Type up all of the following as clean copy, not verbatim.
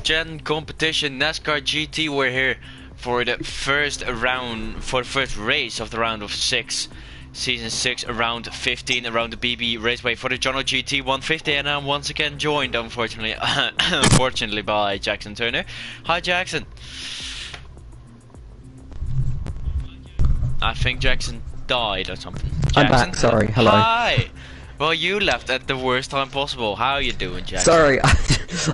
gen competition NASCAR GT. We're here for the first round, for the first race of the round of 6, season 6, round 15, around the BB Raceway for the JonoGT 150, and I'm once again joined, unfortunately, unfortunately, by Jackson Turner. Hi, Jackson. I think Jackson died or something. Jackson? I'm back, sorry, hello. Hi! Well, you left at the worst time possible. How are you doing, Jackson? Sorry,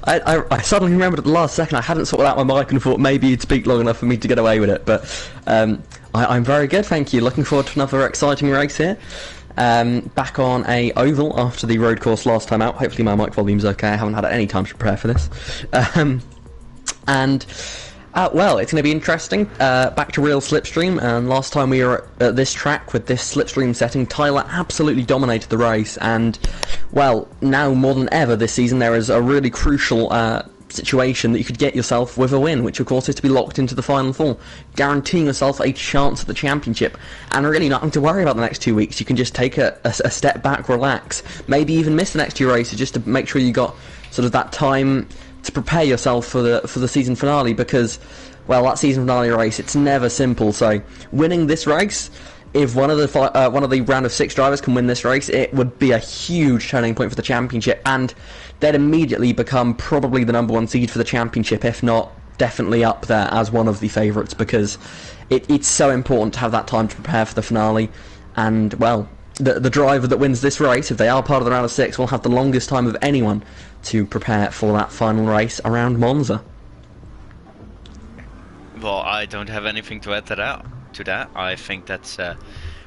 I suddenly remembered at the last second I hadn't sorted out my mic and thought maybe you'd speak long enough for me to get away with it, but I'm very good, thank you. Looking forward to another exciting race here. Back on a oval after the road course last time out. Hopefully my mic volume's okay, I haven't had any time to prepare for this. Well, it's going to be interesting. Back to real slipstream, and last time we were at this track with this slipstream setting, Tyler absolutely dominated the race, and, well, now more than ever this season there is a really crucial situation that you could get yourself with a win, which of course is to be locked into the Final Four, guaranteeing yourself a chance at the championship, and really nothing to worry about the next 2 weeks. You can just take a step back, relax, maybe even miss the next 2 races just to make sure you got sort of that time to prepare yourself for the season finale, because, well, that season finale race, it's never simple. So winning this race, if one of the round of 6 drivers can win this race, it would be a huge turning point for the championship, and they'd immediately become probably the #1 seed for the championship, if not definitely up there as one of the favourites, because it's so important to have that time to prepare for the finale. And, well, the driver that wins this race, if they are part of the round of 6, will have the longest time of anyone to prepare for that final race around Monza. Well, I don't have anything to add to that. I think that's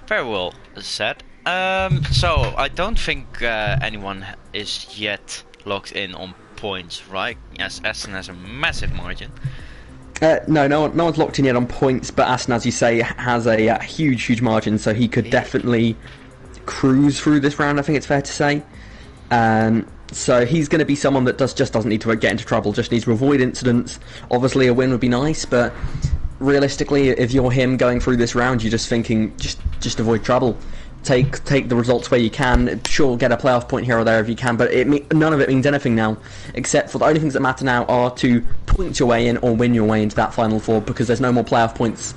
very well said. So I don't think anyone is yet locked in on points, right? Yes, Aston has a massive margin. No one's locked in yet on points, but Aston, as you say, has a huge margin, so he could definitely cruise through this round, I think it's fair to say. So he's going to be someone that just doesn't need to get into trouble, just needs to avoid incidents. Obviously a win would be nice, but realistically, if you're him going through this round, you're just thinking, just avoid trouble. Take the results where you can. Sure, get a playoff point here or there if you can, but none of it means anything now, except for the only things that matter now are to point your way in or win your way into that Final Four, because there's no more playoff points.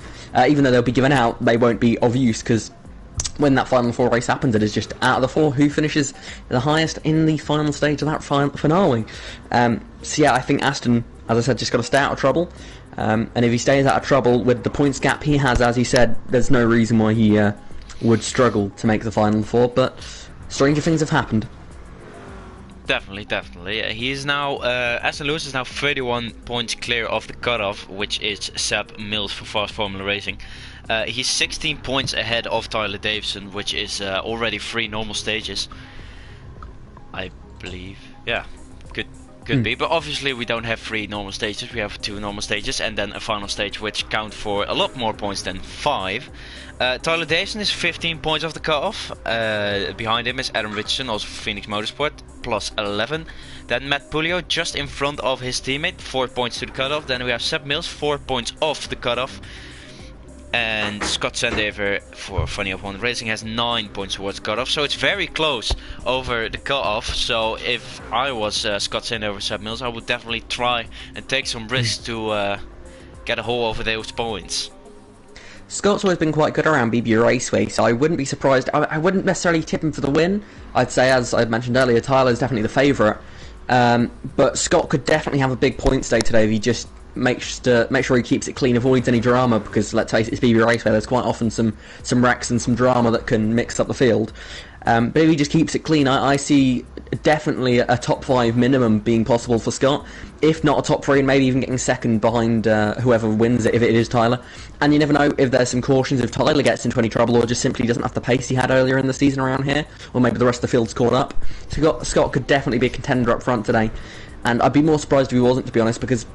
Even though they'll be given out, they won't be of use, because when that Final Four race happens, it is just out of the 4 who finishes the highest in the final stage of that finale. So yeah, I think Aston, as I said, just got to stay out of trouble. And if he stays out of trouble with the points gap he has, as he said, there's no reason why he would struggle to make the Final Four. But stranger things have happened. Definitely. He is now, Aston Lewis is now 31 points clear of the cutoff, which is Seb Mills for Fast Formula Racing. He's 16 points ahead of Tyler Davison, which is already 3 normal stages, I believe. Yeah, could be, but obviously we don't have 3 normal stages, we have 2 normal stages and then a final stage, which count for a lot more points than 5. Tyler Davison is 15 points off the cutoff. Behind him is Adam Richardson, also for Phoenix Motorsport, plus 11. Then Matt Pulio just in front of his teammate, 4 points to the cutoff. Then we have Seb Mills, 4 points off the cutoff. And Scott Sandover for Funny of One Racing has 9 points towards the cutoff, so it's very close over the cutoff. So if I was Scott Sandover, Seb Mills, I would definitely try and take some risks to get a haul over those points. Scott's always been quite good around BB Raceway, so I wouldn't be surprised. I wouldn't necessarily tip him for the win. I'd say, as I mentioned earlier, Tyler's definitely the favourite. But Scott could definitely have a big points day today if he just make sure he keeps it clean, avoids any drama, because let's face it, it's BB Raceway, there's quite often some wrecks and some drama that can mix up the field. But if he just keeps it clean, I see definitely a top 5 minimum being possible for Scott, if not a top 3, and maybe even getting second behind whoever wins it, if it is Tyler. And you never know if there's some cautions, if Tyler gets into any trouble or just simply doesn't have the pace he had earlier in the season around here, or maybe the rest of the field's caught up. So Scott could definitely be a contender up front today, and I'd be more surprised if he wasn't, to be honest, because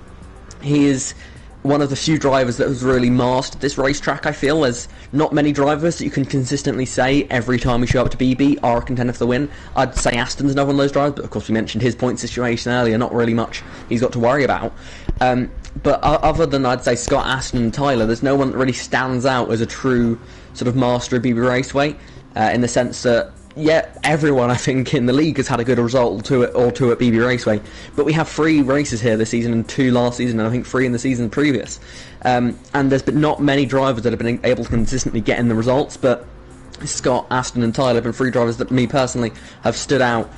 he is one of the few drivers that has really mastered this racetrack. I feel there's not many drivers that you can consistently say every time we show up to BB are a contender for the win. I'd say Aston's another one of those drivers, but of course we mentioned his point situation earlier, not really much he's got to worry about. But other than, I'd say, Scott, Aston and Tyler, there's no one that really stands out as a true sort of master of BB Raceway, in the sense that yeah, everyone I think in the league has had a good result or two at BB Raceway, but we have 3 races here this season and 2 last season, and I think 3 in the season previous. And there's been not many drivers that have been able to consistently get in the results, but Scott, Aston and Tyler have been 3 drivers that me personally have stood out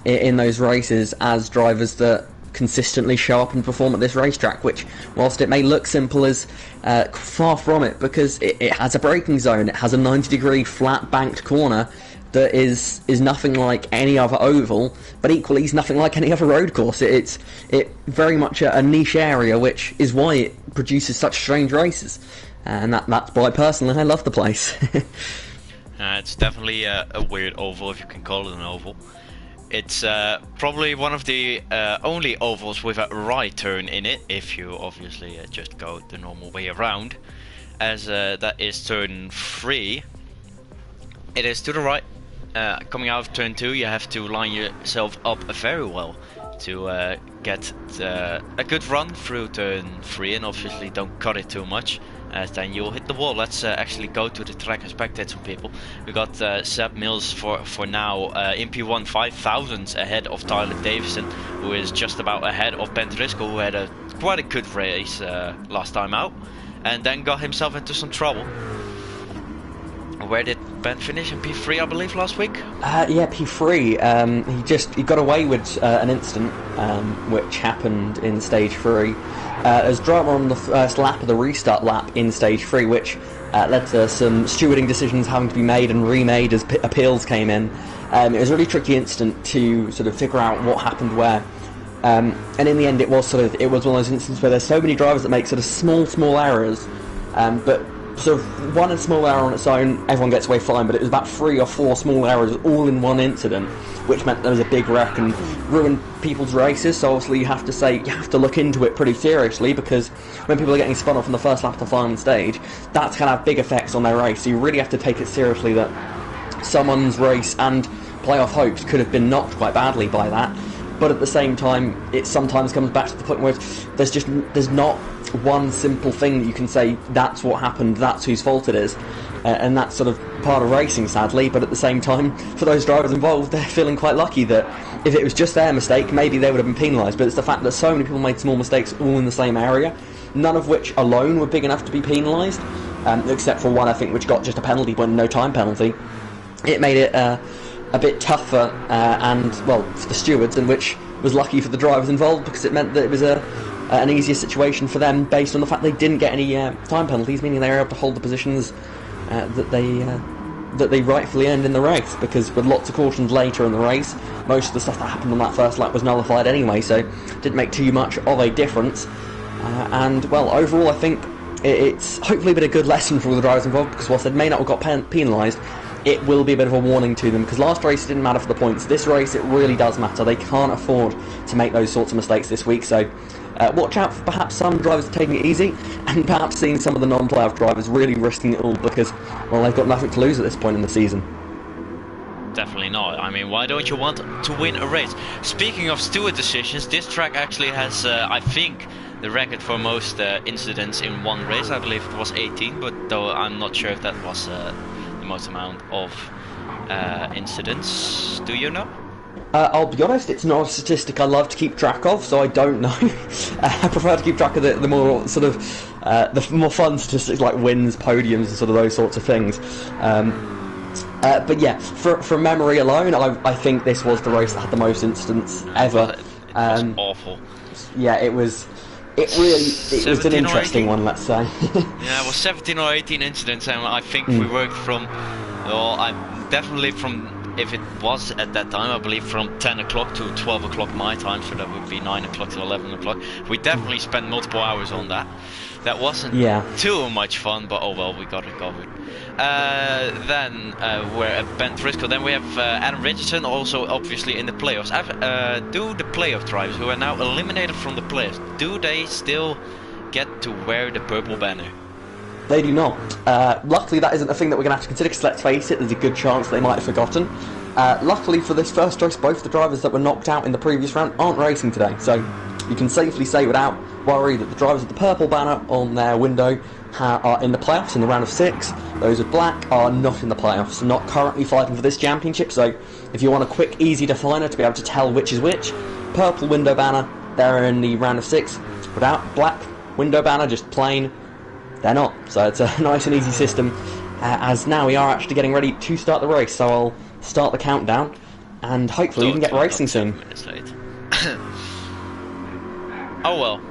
in those races as drivers that consistently show up and perform at this racetrack, which, whilst it may look simple, is far from it, because it has a braking zone, it has a 90-degree flat banked corner that is nothing like any other oval, but equally is nothing like any other road course. It's very much a niche area, which is why it produces such strange races, and that's why personally I love the place. It's definitely a weird oval, if you can call it an oval. It's probably one of the only ovals with a right turn in it, if you obviously just go the normal way around, as that is turn 3. It is to the right. Coming out of turn 2, you have to line yourself up very well to get a good run through turn 3, and obviously don't cut it too much, as then you'll hit the wall. Let's actually go to the track and spectate some people. We got Seb Mills for now in P1 5 thousandths ahead of Tyler Davison, who is just about ahead of Ben Driscoll, who had quite a good race last time out, and then got himself into some trouble. Where did Ben finish? In P3, I believe, last week? Yeah, P3. He got away with an incident which happened in stage 3. There's drama on the first lap of the restart lap in stage 3, which led to some stewarding decisions having to be made and remade as appeals came in. It was a really tricky incident to sort of figure out what happened where. And in the end, it was one of those instances where there's so many drivers that make sort of small errors, but sort of one small error on its own, everyone gets away fine, but it was about 3 or 4 small errors all in one incident, which meant there was a big wreck and ruined people's races. So obviously you have to look into it pretty seriously, because when people are getting spun off from the first lap to the final stage, that's going to have big effects on their race. So you really have to take it seriously that someone's race and playoff hopes could have been knocked quite badly by that. But at the same time, it sometimes comes back to the point where there's not one simple thing that you can say, that's what happened, that's whose fault it is, and that's sort of part of racing, sadly. But at the same time, for those drivers involved, they're feeling quite lucky that if it was just their mistake, maybe they would have been penalised. But it's the fact that so many people made small mistakes all in the same area, none of which alone were big enough to be penalised, except for one, I think, which got just a penalty point, no time penalty. It made it a bit tougher, and, well, for the stewards, and which was lucky for the drivers involved, because it meant that it was an easier situation for them based on the fact they didn't get any time penalties, meaning they were able to hold the positions that they rightfully earned in the race, because with lots of cautions later in the race, most of the stuff that happened on that first lap was nullified anyway, so it didn't make too much of a difference. And, well, overall I think it's hopefully been a good lesson for all the drivers involved, because whilst they may not have got penalised, it will be a bit of a warning to them, because last race it didn't matter for the points. This race it really does matter. They can't afford to make those sorts of mistakes this week, so watch out for perhaps some drivers taking it easy, and perhaps seeing some of the non-playoff drivers really risking it all, because, well, they've got nothing to lose at this point in the season. Definitely not. I mean, why don't you want to win a race? Speaking of steward decisions, this track actually has, I think, the record for most incidents in one race. I believe it was 18, but though I'm not sure if that was the most amount of incidents. Do you know? I'll be honest, it's not a statistic I love to keep track of, so I don't know. I prefer to keep track of the more sort of the more fun statistics like wins, podiums, and sort of those sorts of things. But yeah, from memory alone, I think this was the race that had the most incidents ever. It was awful. Yeah, it was. It was an interesting one, let's say. Yeah, it was 17 or 18 incidents, and I think we worked from, well, I'm definitely from, if it was at that time, I believe from 10 o'clock to 12 o'clock my time, so that would be 9 o'clock to 11 o'clock. We definitely spent multiple hours on that. That wasn't too much fun, but oh well, we got it covered. Then we're at Ben Driscoll. Then we have Adam Richardson, also obviously in the playoffs. Do the playoff drivers who are now eliminated from the playoffs, do they still get to wear the purple banner? They do not. Luckily, that isn't a thing that we're going to have to consider, because let's face it, there's a good chance they might have forgotten. Luckily for this first race, both the drivers that were knocked out in the previous round aren't racing today, so you can safely say without worry that the drivers with the purple banner on their window are in the playoffs in the round of 6. Those with black are not in the playoffs, not currently fighting for this championship. So if you want a quick, easy definer to be able to tell which is which, purple window banner, they're in the round of 6. Without black window banner, just plain, they're not. So it's a nice and easy system. As now we are actually getting ready to start the race, so I'll start the countdown, and hopefully we can get racing soon. Minutes late. Oh well.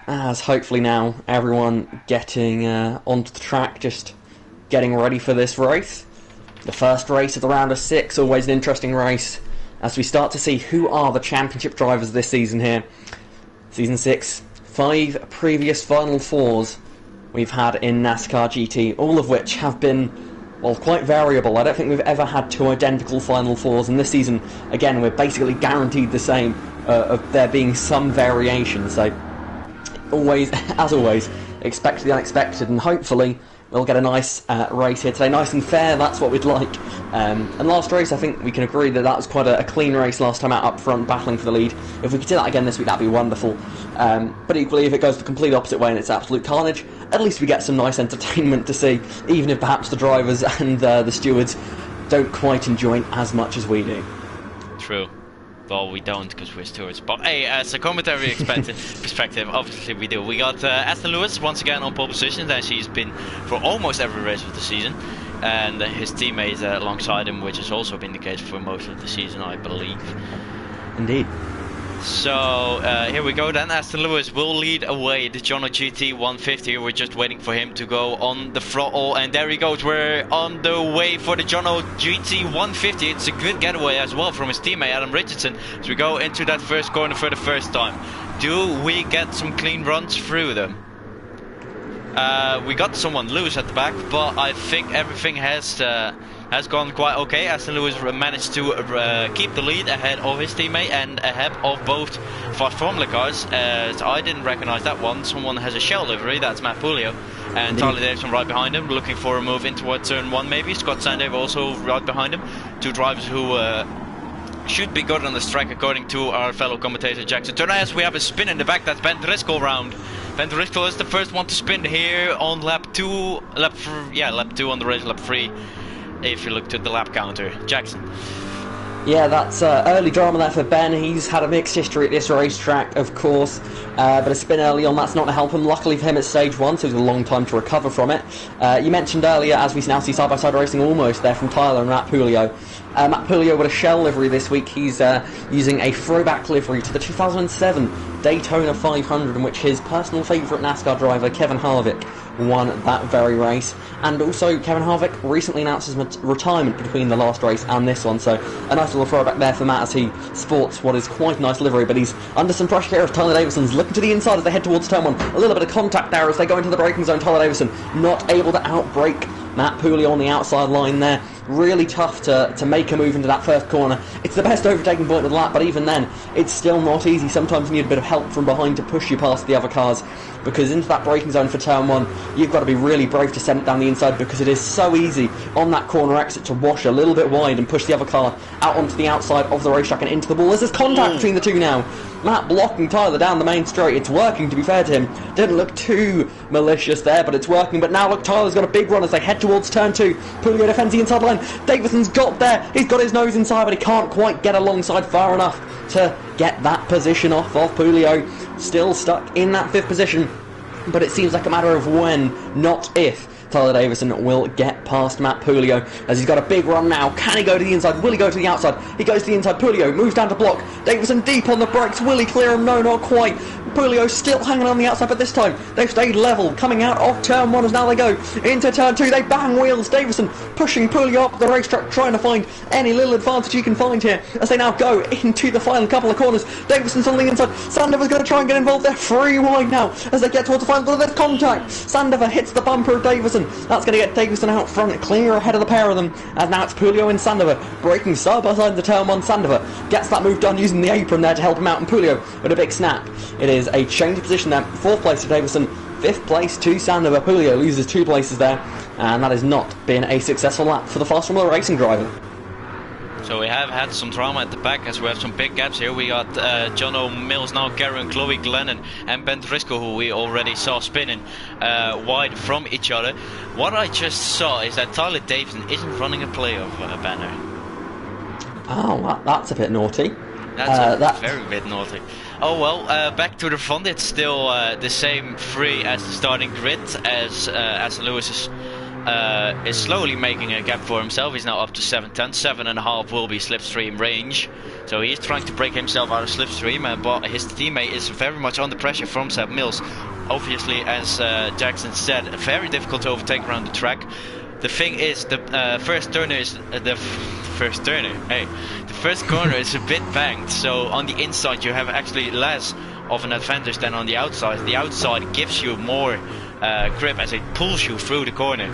As hopefully now everyone getting onto the track, just getting ready for this race. The first race of the round of 6, always an interesting race, as we start to see who are the championship drivers this season here. Season 6, 5 previous Final Fours we've had in NASCAR GT, all of which have been, well, quite variable. I don't think we've ever had 2 identical Final Fours, and this season, again, we're basically guaranteed the same, of there being some variation. So always, as always, expect the unexpected, and hopefully we'll get a nice race here today, nice and fair. That's what we'd like. And last race, I think we can agree that was quite a clean race last time out, up front, battling for the lead. If we could do that again this week, that'd be wonderful. But equally, if it goes the complete opposite way and it's absolute carnage, at least we get some nice entertainment to see, even if perhaps the drivers and the stewards don't quite enjoy it as much as we do. True. Well, we don't, because we're stewards. But hey, as a commentary perspective, obviously we do. We got Aston Lewis once again on pole position, as he's been for almost every race of the season. And his teammate alongside him, which has also been the case for most of the season, I believe. Indeed. So here we go then. Aston Lewis will lead away the JonoGT 150. We're just waiting for him to go on the throttle, and there he goes. We're on the way for the JonoGT 150. It's a good getaway as well from his teammate Adam Richardson as we go into that first corner for the first time. Do we get some clean runs through them? We got someone loose at the back, but I think everything has gone quite okay. Aston Lewis managed to keep the lead ahead of his teammate and ahead of both fast Formula cars. I didn't recognize that one. Someone has a shell livery, that's Matt Pulio. And Tyler Davidson right behind him, looking for a move in towards turn 1 maybe. Scott Sandev also right behind him. 2 drivers who should be good on this track according to our fellow commentator Jackson Turner. As we have a spin in the back, that's Ben Driscoll round. Ben Driscoll is the first one to spin here on lap 2 on the race, lap 3. If you look to the lap counter. Jackson. Yeah, that's early drama there for Ben. He's had a mixed history at this racetrack, of course, but a spin early on, that's not to help him. Luckily for him, it's stage 1, so it's a long time to recover from it. You mentioned earlier, as we now see side-by-side racing almost there from Tyler and Matt Pulio. Matt Pulio with a shell livery this week. He's using a throwback livery to the 2007 Daytona 500, in which his personal favourite NASCAR driver, Kevin Harvick, won that very race. And also Kevin Harvick recently announced his retirement between the last race and this one, so a nice little throwback there for Matt as he sports what is quite a nice livery, but he's under some pressure here as Tyler Davidson's looking to the inside as they head towards turn 1. A little bit of contact there as they go into the braking zone. Tyler Davison not able to outbrake Matt Pulio on the outside line there. Really tough to make a move into that first corner. It's the best overtaking point of the lap, but even then, it's still not easy. Sometimes you need a bit of help from behind to push you past the other cars, because into that braking zone for turn 1, you've got to be really brave to send it down the inside, because it is so easy on that corner exit to wash a little bit wide and push the other car out onto the outside of the racetrack and into the wall. There's contact between the two now. Matt blocking Tyler down the main straight. It's working, to be fair to him. Didn't look too malicious there, but it's working. But now look, Tyler's got a big run as they head towards turn 2. Pulio defends the inside line. Davidson's got there. He's got his nose inside, but he can't quite get alongside far enough to get that position off of Pulio. Still stuck in that 5th position. But it seems like a matter of when, not if, Tyler Davison will get past Matt Pulio, as he's got a big run now. Can he go to the inside? Will he go to the outside? He goes to the inside. Pulio moves down to block. Davison deep on the brakes. Will he clear him? No, not quite. Pulio still hanging on the outside, but this time they've stayed level. Coming out of turn 1 as now they go into turn 2. They bang wheels. Davison pushing Pulio up the racetrack, trying to find any little advantage he can find here as they now go into the final couple of corners. Davison's on the inside. Sandover's going to try and get involved. They're 3 wide now as they get towards the final corner. There's contact. Sandover hits the bumper of Davison. That's going to get Davison out front, clear ahead of the pair of them, as now it's Pulio and Sandover breaking side by side in the turn 1. Sandover gets that move done using the apron there to help him out, and Pulio with a big snap. It is a change of position there. 4th place to Davison, 5th place to Sandover. Pulio loses 2 places there, and that has not been a successful lap for the Fast Formula Racing driver. So we have had some drama at the back as we have some big gaps here. We got Jono Mills now, Gran, Chloe Glennon and Ben Driscoll, who we already saw spinning wide from each other. What I just saw is that Tyler Davison isn't running a playoff banner. Oh, that's a bit naughty. That's very bit naughty. Oh well, back to the front. It's still the same three as the starting grid, as Lewis is slowly making a gap for himself. He's now up to 7:10. 7.5 will be slipstream range. So he's trying to break himself out of slipstream, but his teammate is very much under pressure from Seb Mills. Obviously, as Jackson said, very difficult to overtake around the track. The thing is, the first turner is the first corner is a bit banked. So on the inside, you have actually less of an advantage than on the outside. The outside gives you more grip as it pulls you through the corner.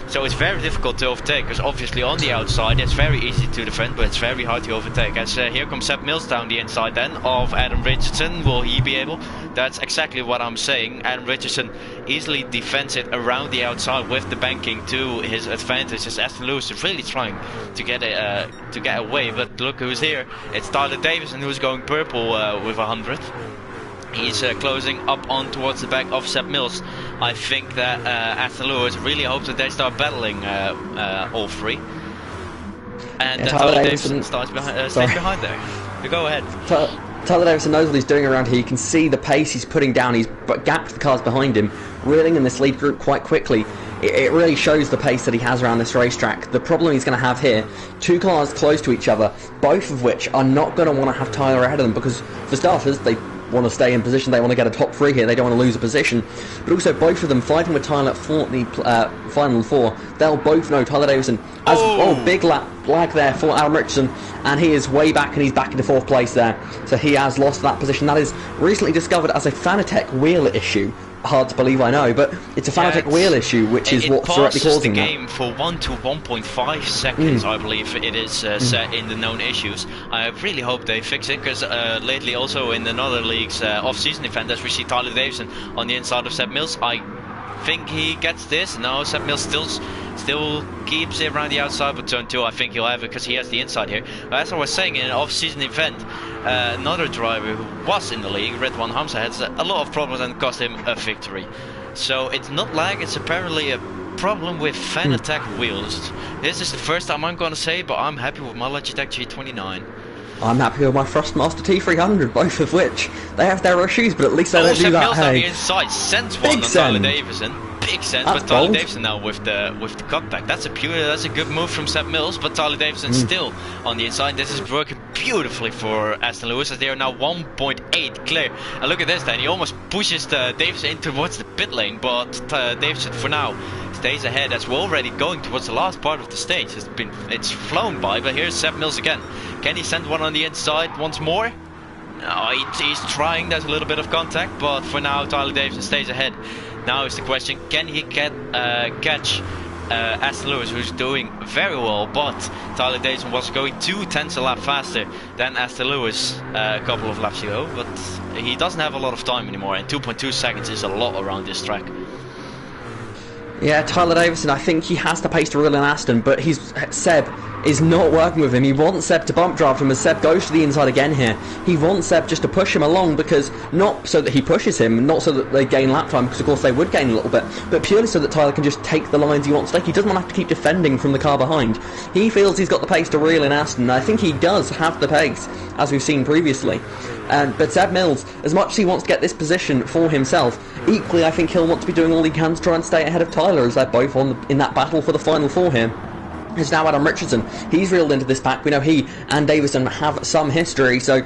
So it's very difficult to overtake, because obviously on the outside it's very easy to defend, but it's very hard to overtake. As here comes Seb Mills down the inside then of Adam Richardson. Will he be able? That's exactly what I'm saying. Adam Richardson easily defends it around the outside with the banking to his advantage, as Aston Lewis is really trying to get away. But look who's here. It's Tyler Davison, who's going purple with 100. He's closing up on towards the back of Seb Mills. I think that Aston Lewis really hopes that they start battling all three. And Tyler Davison stays behind there. You go ahead. Tyler Davison knows what he's doing around here. You can see the pace he's putting down. He's gapped the cars behind him, reeling in this lead group quite quickly. It really shows the pace that he has around this racetrack. The problem he's going to have here, two cars close to each other, both of which are not going to want to have Tyler ahead of them, because for starters, they want to stay in position, they want to get a top three here, they don't want to lose a position. But also both of them fighting with Tyler for the final four. They'll both know Tyler Davison has big lag there for Adam Richardson, and he is way back, and he's back into fourth place there. So he has lost that position. That is recently discovered as a Fanatec wheel issue. Hard to believe, I know, but it's a Fanatec wheel issue, which is what's directly causing that. It passes the game for 1 to 1.5 seconds, I believe it is set in the known issues. I really hope they fix it, because lately also in another league's off-season event, as we see Tyler Davison on the inside of Seb Mills, I think he gets this. No, Seb Mills still keeps it around the outside, but turn 2 I think he'll have it, because he has the inside here. But as I was saying, in an off-season event, another driver who was in the league, Red One Hamza, had a lot of problems and cost him a victory. So it's not lag, it's apparently a problem with Fanatec wheels. This is the first time I'm gonna say, but I'm happy with my Logitech G29. I'm happy with my Thrustmaster T300, both of which they have their issues, but at least they don't do that. Mills on the inside sends one on Tyler Davison. Big sense, but Tyler Davison now with the cutback. That's a good move from Seb Mills, but Tyler Davison still on the inside. This is working beautifully for Aston Lewis, as they are now 1.8 clear. And look at this then, he almost pushes Davison in towards the pit lane, but Davison for now stays ahead, as we're already going towards the last part of the stage. It's flown by, but here's Seb Mills again. Can he send one on the inside once more? No, he's trying. There's a little bit of contact, but for now Tyler Davison stays ahead. Now is the question, can he catch Aston Lewis, who's doing very well, but Tyler Davison was going 2/10 a lap faster than Aston Lewis a couple of laps ago, but he doesn't have a lot of time anymore, and 2.2 seconds is a lot around this track. Yeah, Tyler Davison, I think he has the pace to reel in Aston, but Seb is not working with him. He wants Seb to bump drive him as Seb goes to the inside again here. He wants Seb just to push him along, because not so that he pushes him, not so that they gain lap time, because of course they would gain a little bit, but purely so that Tyler can just take the lines he wants to take. He doesn't want to have to keep defending from the car behind. He feels he's got the pace to reel in Aston, and I think he does have the pace, as we've seen previously. But Seb Mills, as much as he wants to get this position for himself, equally I think he'll want to be doing all he can to try and stay ahead of Tyler, as they're both in that battle for the final four here. It's now Adam Richardson. He's reeled into this pack. We know he and Davison have some history, so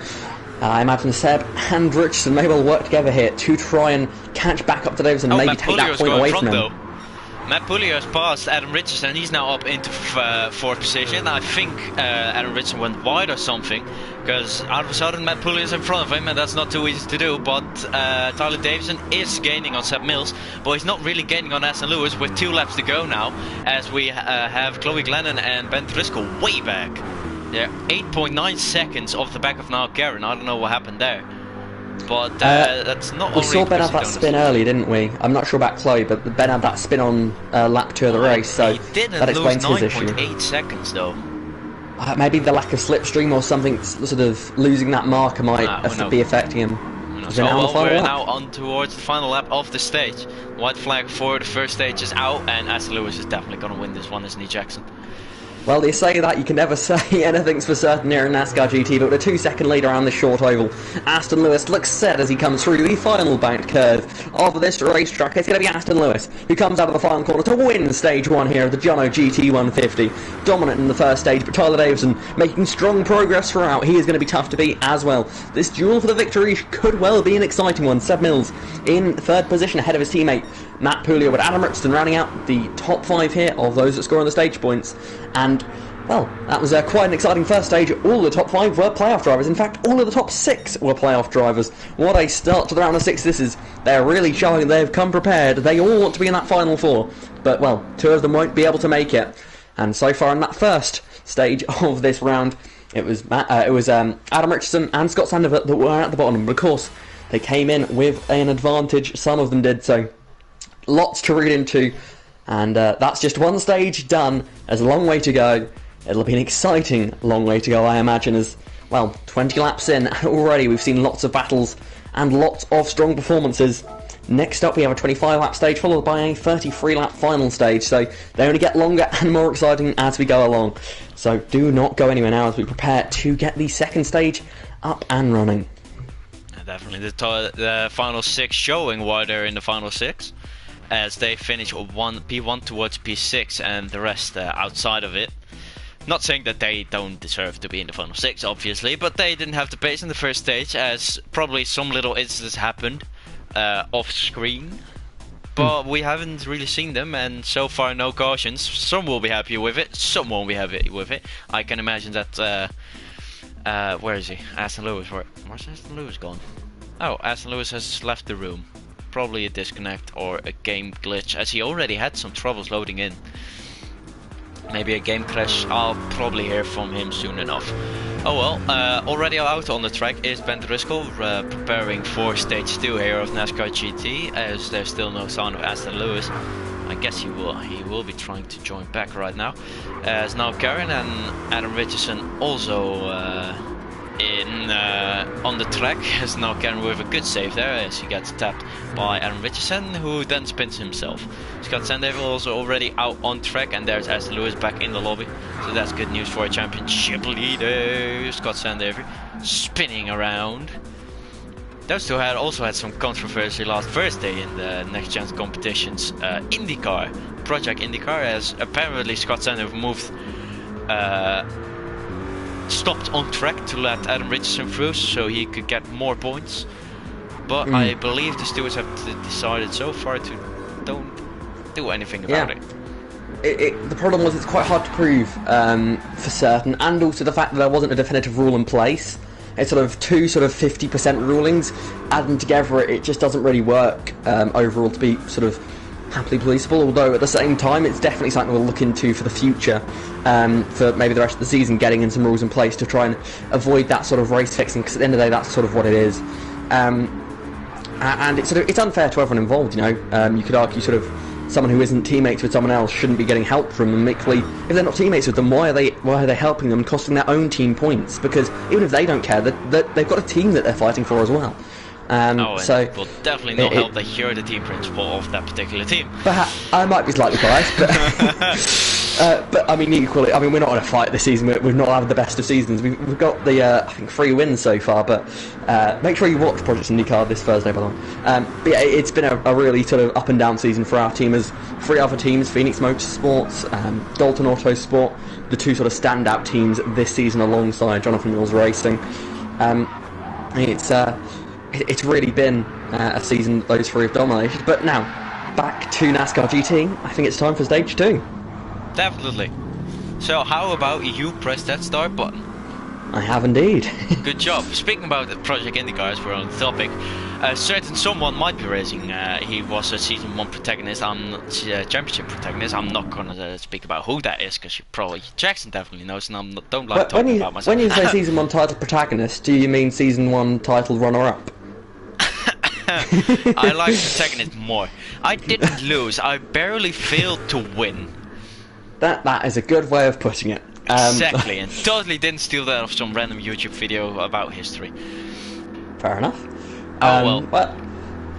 I imagine Seb and Richardson may well work together here to try and catch back up to Davison and maybe take that point away from him. Matt Pulio has passed Adam Richardson. He's now up into fourth position. I think Adam Richardson went wide or something, because out of a sudden Matt Pulio is in front of him, and that's not too easy to do. But Tyler Davison is gaining on Seb Mills, but he's not really gaining on Aston Lewis with 2 laps to go now, as we have Chloe Glennon and Ben Driscoll way back. They're 8.9 seconds off the back of now Gran. I don't know what happened there. But that's not. We saw Ben have that spin early, didn't we? I'm not sure about Chloe, but Ben had that spin on lap 2 of the race, so he didn't that explains his lose issue. 9.8 seconds though. maybe the lack of slipstream or something, sort of losing that marker might be affecting him. So we're now on towards the final lap of the stage. White flag for the first stage is out, and Aston Lewis is definitely going to win this one, isn't he, Jackson? Well, they say that, you can never say anything's for certain here in NASCAR GT, but with a 2-second lead around this short oval, Aston Lewis looks set as he comes through the final banked curve of this racetrack. It's going to be Aston Lewis who comes out of the final corner to win stage 1 here of the JonoGT 150. Dominant in the first stage, but Tyler Davison making strong progress throughout. He is going to be tough to beat as well. This duel for the victory could well be an exciting one. Seb Mills in third position ahead of his teammate Matt Puglia, with Adam Richardson rounding out the top 5 here of those that score on the stage points. And, well, that was quite an exciting first stage. All the top 5 were playoff drivers. In fact, all of the top 6 were playoff drivers. What a start to the round of 6 this is. They're really showing they've come prepared. They all want to be in that final 4. But, well, 2 of them won't be able to make it. And so far in that first stage of this round, it was Adam Richardson and Scott Sandover that were at the bottom. But, of course, they came in with an advantage. Some of them did so. Lots to read into, and that's just one stage done. There's a long way to go. It'll be an exciting long way to go, I imagine, as, well, 20 laps in, and already we've seen lots of battles and lots of strong performances. Next up we have a 25-lap stage, followed by a 33-lap final stage, so they only get longer and more exciting as we go along. So do not go anywhere now as we prepare to get the second stage up and running. Definitely the final 6 showing why they're in the final 6. As they finish P1 towards P6 and the rest outside of it. Not saying that they don't deserve to be in the final 6, obviously, but they didn't have the pace in the first stage, as probably some little incidents happened off screen. But we haven't really seen them, and so far no cautions. Some will be happy with it, some won't be happy with it. I can imagine that... where is he? Aston Lewis. Where's Aston Lewis gone? Oh, Aston Lewis has left the room. Probably a disconnect or a game glitch, as he already had some troubles loading in. Maybe a game crash. I'll probably hear from him soon enough. Oh well, already out on the track is Ben Driscoll, preparing for stage 2 here of NASCAR GT, as there's still no sign of Aston Lewis. I guess he will be trying to join back right now. As now Karen and Adam Richardson also on the track, as now Karen with a good save there, as he gets tapped by Adam Richardson, who then spins himself. Scott Sandover also already out on track, and there's Aston Lewis back in the lobby, so that's good news for a championship leader. Scott Sandover spinning around. Those two also had some controversy last Thursday in the Next Gen competitions. IndyCar, Project IndyCar, as apparently Scott Sandover moved stopped on track to let Adam Richardson through so he could get more points, but I believe the stewards have decided so far to don't do anything about it. The problem was it's quite hard to prove for certain, and also the fact that there wasn't a definitive rule in place. It's sort of 2 50% rulings, adding together it just doesn't really work overall to be sort of happily policeable, although at the same time it's definitely something we'll look into for the future, for maybe the rest of the season, getting in some rules in place to try and avoid that sort of race fixing, because at the end of the day that's sort of what it is. And it's unfair to everyone involved, you know. You could argue sort of someone who isn't teammates with someone else shouldn't be getting help from them. Equally, if they're not teammates with them, why are they helping them and costing their own team points? Because even if they don't care, they've got a team that they're fighting for as well. So it will definitely not help that you're the team principal of that particular team. Perhaps I might be slightly biased, but I mean, equally, I mean, we're not in a fight this season. We've not had the best of seasons. We've got the I think 3 wins so far. But make sure you watch Project IndyCar this Thursday, by the way. But yeah, it's been a really sort of up and down season for our team. As 3 other teams, Phoenix Motorsports, Dalton Autosport, the 2 sort of standout teams this season alongside Jonathan Mills Racing. It's really been a season that those 3 have dominated. But now, back to NASCAR GT. I think it's time for stage 2. Definitely. So how about you press that start button? I have indeed. Good job. Speaking about the Project IndyCar, as we're on the topic, a certain someone might be racing. He was a Season 1 protagonist, championship protagonist. I'm not going to speak about who that is, because Jackson definitely knows, and I don't like talking about myself. When you say Season 1 title protagonist, do you mean Season 1 title runner-up? I like protagonist more. I didn't lose, I barely failed to win. That is a good way of putting it. Exactly, and totally didn't steal that off some random YouTube video about history. Fair enough. Well.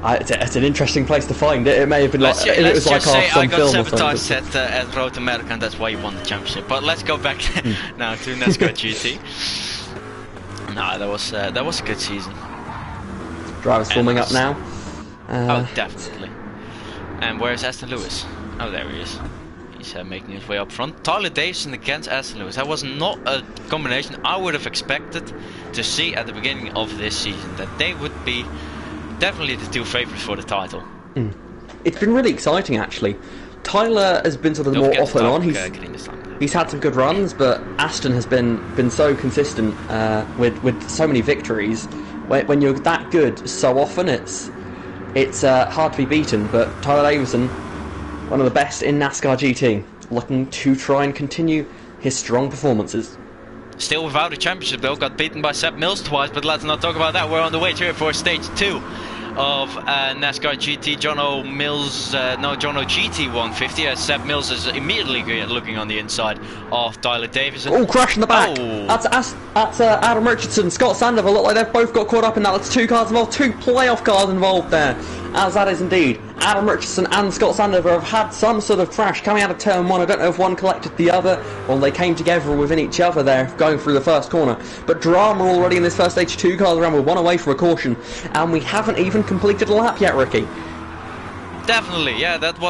It's an interesting place to find it. It may have been let's like, it was like say some I got film or sabotaged something. at Road America, and that's why you won the championship. But let's go back now to NASCAR GT. No, that was a good season. Drivers forming up now. Oh, definitely. And where's Aston Lewis? Oh, there he is. He's making his way up front. Tyler Davison against Aston Lewis. That was not a combination I would have expected to see at the beginning of this season. That they would be definitely the two favourites for the title. It's been really exciting, actually. Tyler has been sort of more off and on. He's had some good runs, but Aston has been so consistent with so many victories. When you're that good so often, it's hard to be beaten. But Tyler Davison, one of the best in NASCAR GT, looking to try and continue his strong performances. Still without a championship though, got beaten by Seb Mills twice, but let's not talk about that. We're on the way here for stage 2 of NASCAR GT. JonoGT 150, as Seb Mills is immediately looking on the inside of Tyler Davison. Oh, crash in the back! Oh. That's Adam Richardson, Scott Sandover. Look like they've both got caught up in that. That's 2 cars involved, 2 playoff cars involved there. As that is indeed. Adam Richardson and Scott Sandover have had some sort of crash coming out of turn 1. I don't know if one collected the other, or they came together within each other there, going through the first corner. But drama already in this first stage. 2 cars around with 1 away from a caution, and we haven't even completed a lap yet, Ricky. Definitely, yeah, that's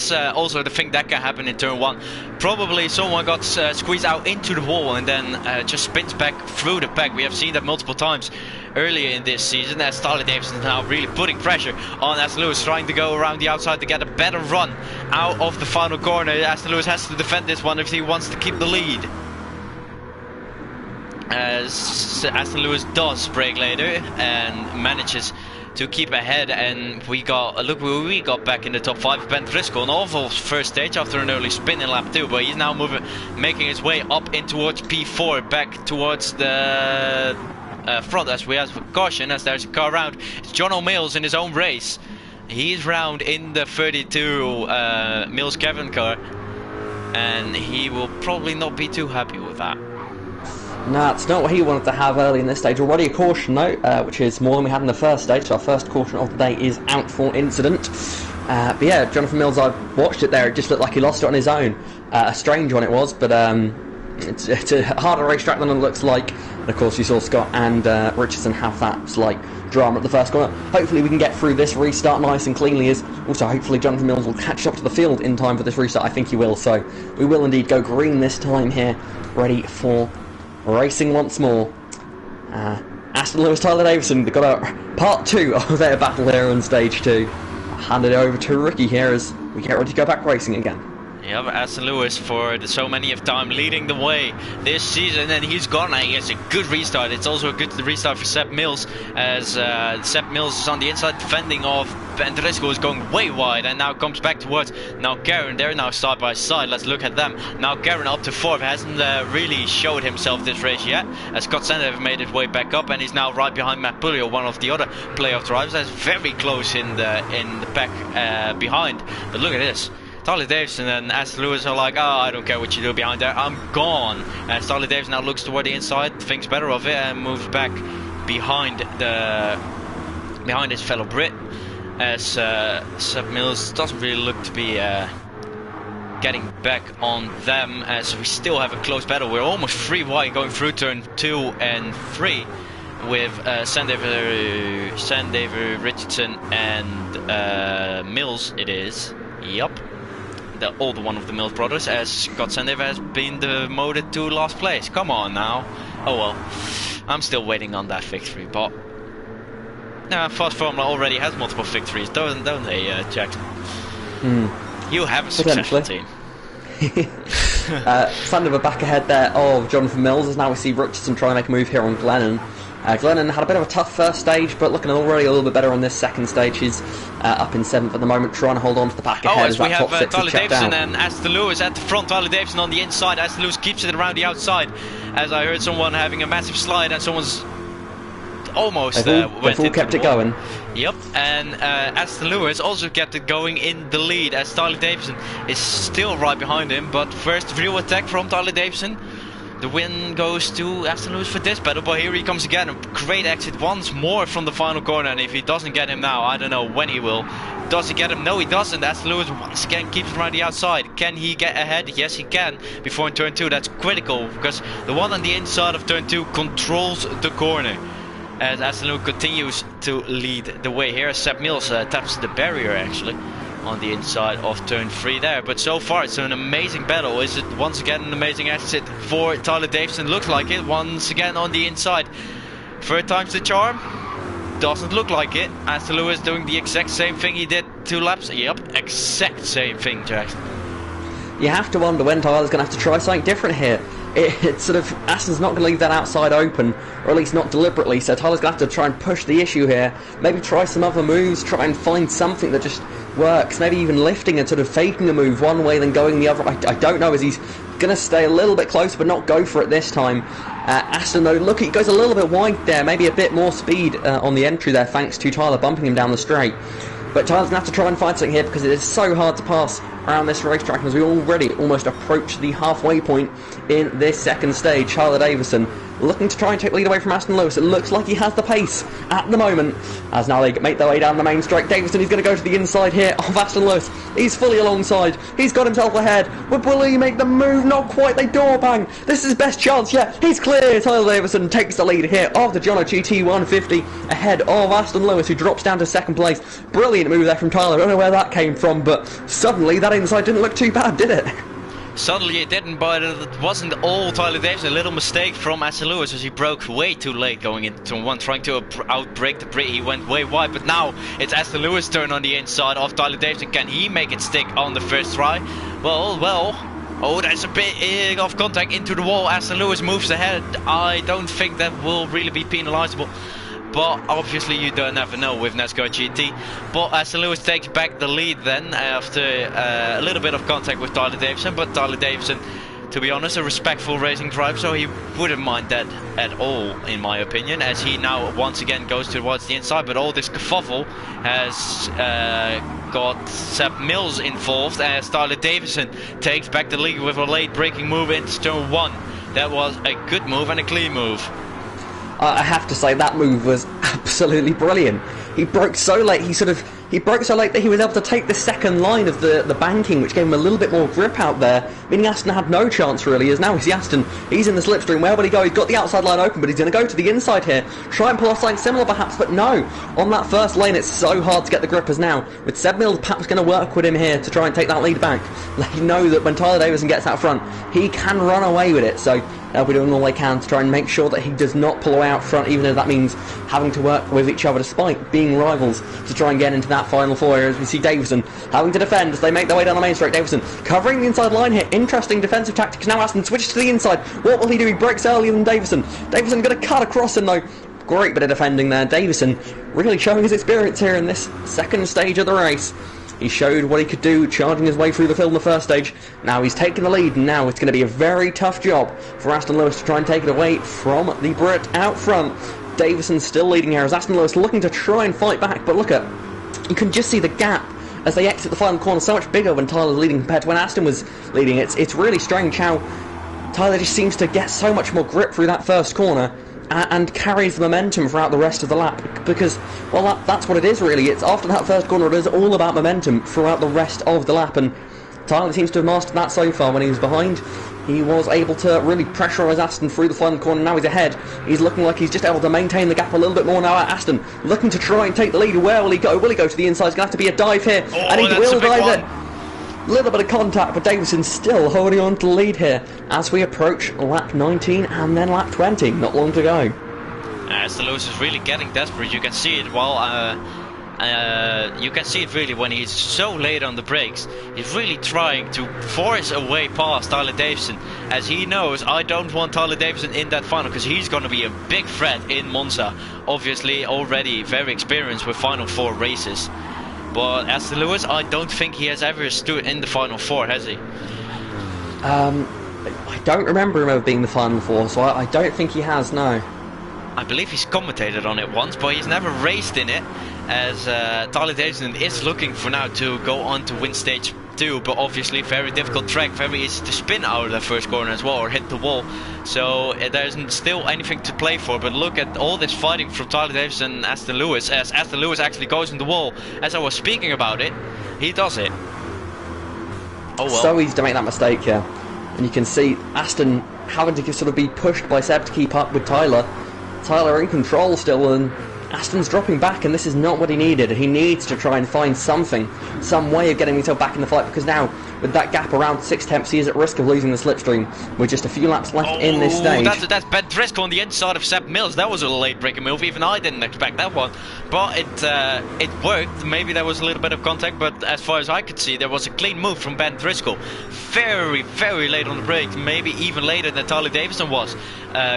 also the thing that can happen in turn 1. Probably someone got squeezed out into the wall and then just spins back through the pack. We have seen that multiple times earlier in this season, as Tyler Davison is now really putting pressure on Aston Lewis, trying to go around the outside to get a better run out of the final corner. Aston Lewis has to defend this one if he wants to keep the lead. As Aston Lewis does brake later and manages to keep ahead, and we got look where we got back in the top 5. Ben Driscoll, an awful first stage after an early spin in lap 2, but he's now making his way up in towards P4, back towards the front as we have a caution, as there's a car round. It's John O'Mills in his own race. He's round in the 32 Mills Kevin car, and he will probably not be too happy with that. No, it's not what he wanted to have early in this stage. Already a caution though, which is more than we had in the first stage. So our first caution of the day is out for incident. But yeah, Jonathan Mills, I watched it there. It just looked like he lost it on his own. A strange one it was, but it's a harder racetrack than it looks like. And of course, you saw Scott and Richardson have that slight drama at the first corner. Hopefully we can get through this restart nice and cleanly. Also, hopefully Jonathan Mills will catch up to the field in time for this restart. I think he will. So we will indeed go green this time here, ready for racing once more. Aston Lewis, Tyler Davison, they've got a part 2 of their battle here on stage 2. I'll hand it over to Ricky here as we get ready to go back racing again. Yeah, but Aston Lewis for so many of time leading the way this season, and he's gone. He has a good restart. It's also a good restart for Seb Mills, as Seb Mills is on the inside defending off. Ben Driscoll is going way wide and now comes back towards now Garen. They're now side by side. Let's look at them. Now Garen up to 4th, hasn't really showed himself this race yet, as Scott Sandover made his way back up, and he's now right behind Matt Pulio, one of the other playoff drivers. That's very close in the pack behind. But look at this. Tyler Davison and Aston Lewis are like, oh, I don't care what you do behind there, I'm gone. And Tyler Davison now looks toward the inside, thinks better of it, and moves back behind his fellow Brit, as Seb Mills doesn't really look to be getting back on them, as we still have a close battle. We're almost 3 wide going through turn 2 and 3 with Sandover, Richardson and Mills it is. Yup. The older one of the Mills brothers, as Scott Sandover has been demoted to last place. Come on now. Oh well, I'm still waiting on that victory, but Fast Formula already has multiple victories, don't they, Jackson? You have a successful team. Sandover back ahead there of Jonathan Mills, as now we see Richardson trying to make a move here on Glennon. Glennon had a bit of a tough first stage, but looking already a little bit better on this second stage. He's up in 7th at the moment, trying to hold on to the pack ahead. As we have Tyler Davison and Aston Lewis at the front. Tyler Davison on the inside. Aston Lewis keeps it around the outside, as I heard someone having a massive slide and someone's almost they've went all into kept the it wall. going. Yep, and Aston Lewis also kept it going in the lead as Tyler Davison is still right behind him. But first real attack from Tyler Davison. The win goes to Aston Lewis for this battle, but here he comes again. A great exit once more from the final corner, and if he doesn't get him now, I don't know when he will. Does he get him? No, he doesn't. Aston Lewis once again keeps him around the outside. Can he get ahead? Yes, he can. Before in turn 2, that's critical, because the one on the inside of turn 2 controls the corner. As Aston Lewis continues to lead the way here, Seb Mills taps the barrier actually on the inside of turn 3 there. But so far it's an amazing battle. Is it once again an amazing exit for Tyler Davison? Looks like it. Once again on the inside. Third time's the charm. Doesn't look like it. Aston Lewis doing the exact same thing he did 2 laps. Yep, exact same thing, Jackson. You have to wonder when Tyler's going to have to try something different here. It's sort of, Aston's not going to leave that outside open, or at least not deliberately, so Tyler's going to have to try and push the issue here. Maybe try some other moves, try and find something that just works. Maybe even lifting and sort of faking a move one way then going the other. I don't know, as he's going to stay a little bit closer but not go for it this time. Aston though, look, he goes a little bit wide there, maybe a bit more speed on the entry there thanks to Tyler bumping him down the straight. But Tyler's going to have to try and find something here because it is so hard to pass around this racetrack as we already almost approach the halfway point in this second stage. Tyler Davison looking to try and take the lead away from Aston Lewis. It looks like he has the pace at the moment as now they make their way down the main straight. Davison is going to go to the inside here of Aston Lewis. He's fully alongside. He's got himself ahead. But will he make the move? Not quite. They door bang. This is his best chance yet. He's clear. Tyler Davison takes the lead here of the JonoGT 150 ahead of Aston Lewis, who drops down to second place. Brilliant move there from Tyler. I don't know where that came from, but suddenly that inside didn't look too bad, did it? Suddenly it didn't, but it wasn't all Tyler Davison. A little mistake from Aston Lewis as he broke way too late going into turn 1, trying to outbrake the brake. He went way wide, but now it's Aston Lewis' turn on the inside of Tyler Davison. Can he make it stick on the first try? Well. Oh, there's a bit of contact into the wall. Aston Lewis moves ahead. I don't think that will really be penalizable. But obviously you don't never know with Nascar GT. But Aston Lewis takes back the lead then after a little bit of contact with Tyler Davison. But Tyler Davison, to be honest, a respectful racing driver, so he wouldn't mind that at all, in my opinion, as he now once again goes towards the inside. But all this kerfuffle has got Seb Mills involved as Tyler Davison takes back the lead with a late braking move into turn 1. That was a good move and a clean move. I have to say that move was absolutely brilliant. He broke so late, he broke so late that he was able to take the second line of the banking, which gave him a little bit more grip out there, meaning Aston had no chance really, as now we see Aston, he's in the slipstream. Where will he go? He's got the outside line open, but he's going to go to the inside here, try and pull off something similar perhaps, but no. On that first lane it's so hard to get the grippers now, with Seb Mills perhaps going to work with him here to try and take that lead back. Let him know that when Tyler Davison gets out front, he can run away with it, so they'll be doing all they can to try and make sure that he does not pull away out front, even though that means having to work with each other despite being rivals to try and get into that final four. As we see Davison having to defend as they make their way down the main straight. Davison covering the inside line here. Interesting defensive tactics. Now Aston switches to the inside. What will he do? He breaks earlier than Davison. Davison going to cut across him though. Great bit of defending there. Davison really showing his experience here in this second stage of the race. He showed what he could do, charging his way through the field in the first stage. Now he's taken the lead, and now it's going to be a very tough job for Aston Lewis to try and take it away from the Brit out front. Davison still leading here as Aston Lewis looking to try and fight back, but look at, you can just see the gap as they exit the final corner so much bigger when Tyler's leading compared to when Aston was leading. It's really strange how Tyler just seems to get so much more grip through that first corner and carries the momentum throughout the rest of the lap, because, well, that's what it is really. It's after that first corner, it is all about momentum throughout the rest of the lap, and Tyler seems to have mastered that so far. When he was behind, he was able to really pressurise Aston through the final corner. Now he's ahead. He's looking like he's just able to maintain the gap a little bit more now. Aston looking to try and take the lead. Where will he go? Will he go to the inside? It's going to have to be a dive here, and he will dive it. Little bit of contact, but Davison still holding on to the lead here as we approach lap 19 and then lap 20. Not long to go. Aston Lewis is really getting desperate. You can see it you can see it really when he's so late on the brakes. He's really trying to force a way past Tyler Davison, as he knows, I don't want Tyler Davison in that final, because he's going to be a big threat in Monza. Obviously already very experienced with final four races. But Aston Lewis, I don't think he has ever stood in the final four, has he? I don't remember him ever being the final four, so I don't think he has, no. I believe he's commentated on it once, but he's never raced in it, as Tyler Davison is looking for now to go on to win stage 2, but obviously very difficult track, very easy to spin out of the first corner as well, or hit the wall. So there isn't still anything to play for, but look at all this fighting from Tyler Davison and Aston Lewis, as Aston Lewis actually goes in the wall. As I was speaking about it, he does it. Oh well. So easy to make that mistake here. And you can see Aston having to sort of be pushed by Seb to keep up with Tyler. Tyler in control still, and Aston's dropping back, and this is not what he needed. He needs to try and find something, some way of getting himself back in the fight, because now, with that gap around 6 tenths, he is at risk of losing the slipstream with just a few laps left in this stage. That's Ben Driscoll on the inside of Seb Mills. That was a late breaking move. Even I didn't expect that one, but it worked. Maybe there was a little bit of contact, but as far as I could see, there was a clean move from Ben Driscoll. Very, very late on the break, maybe even later than Tyler Davison was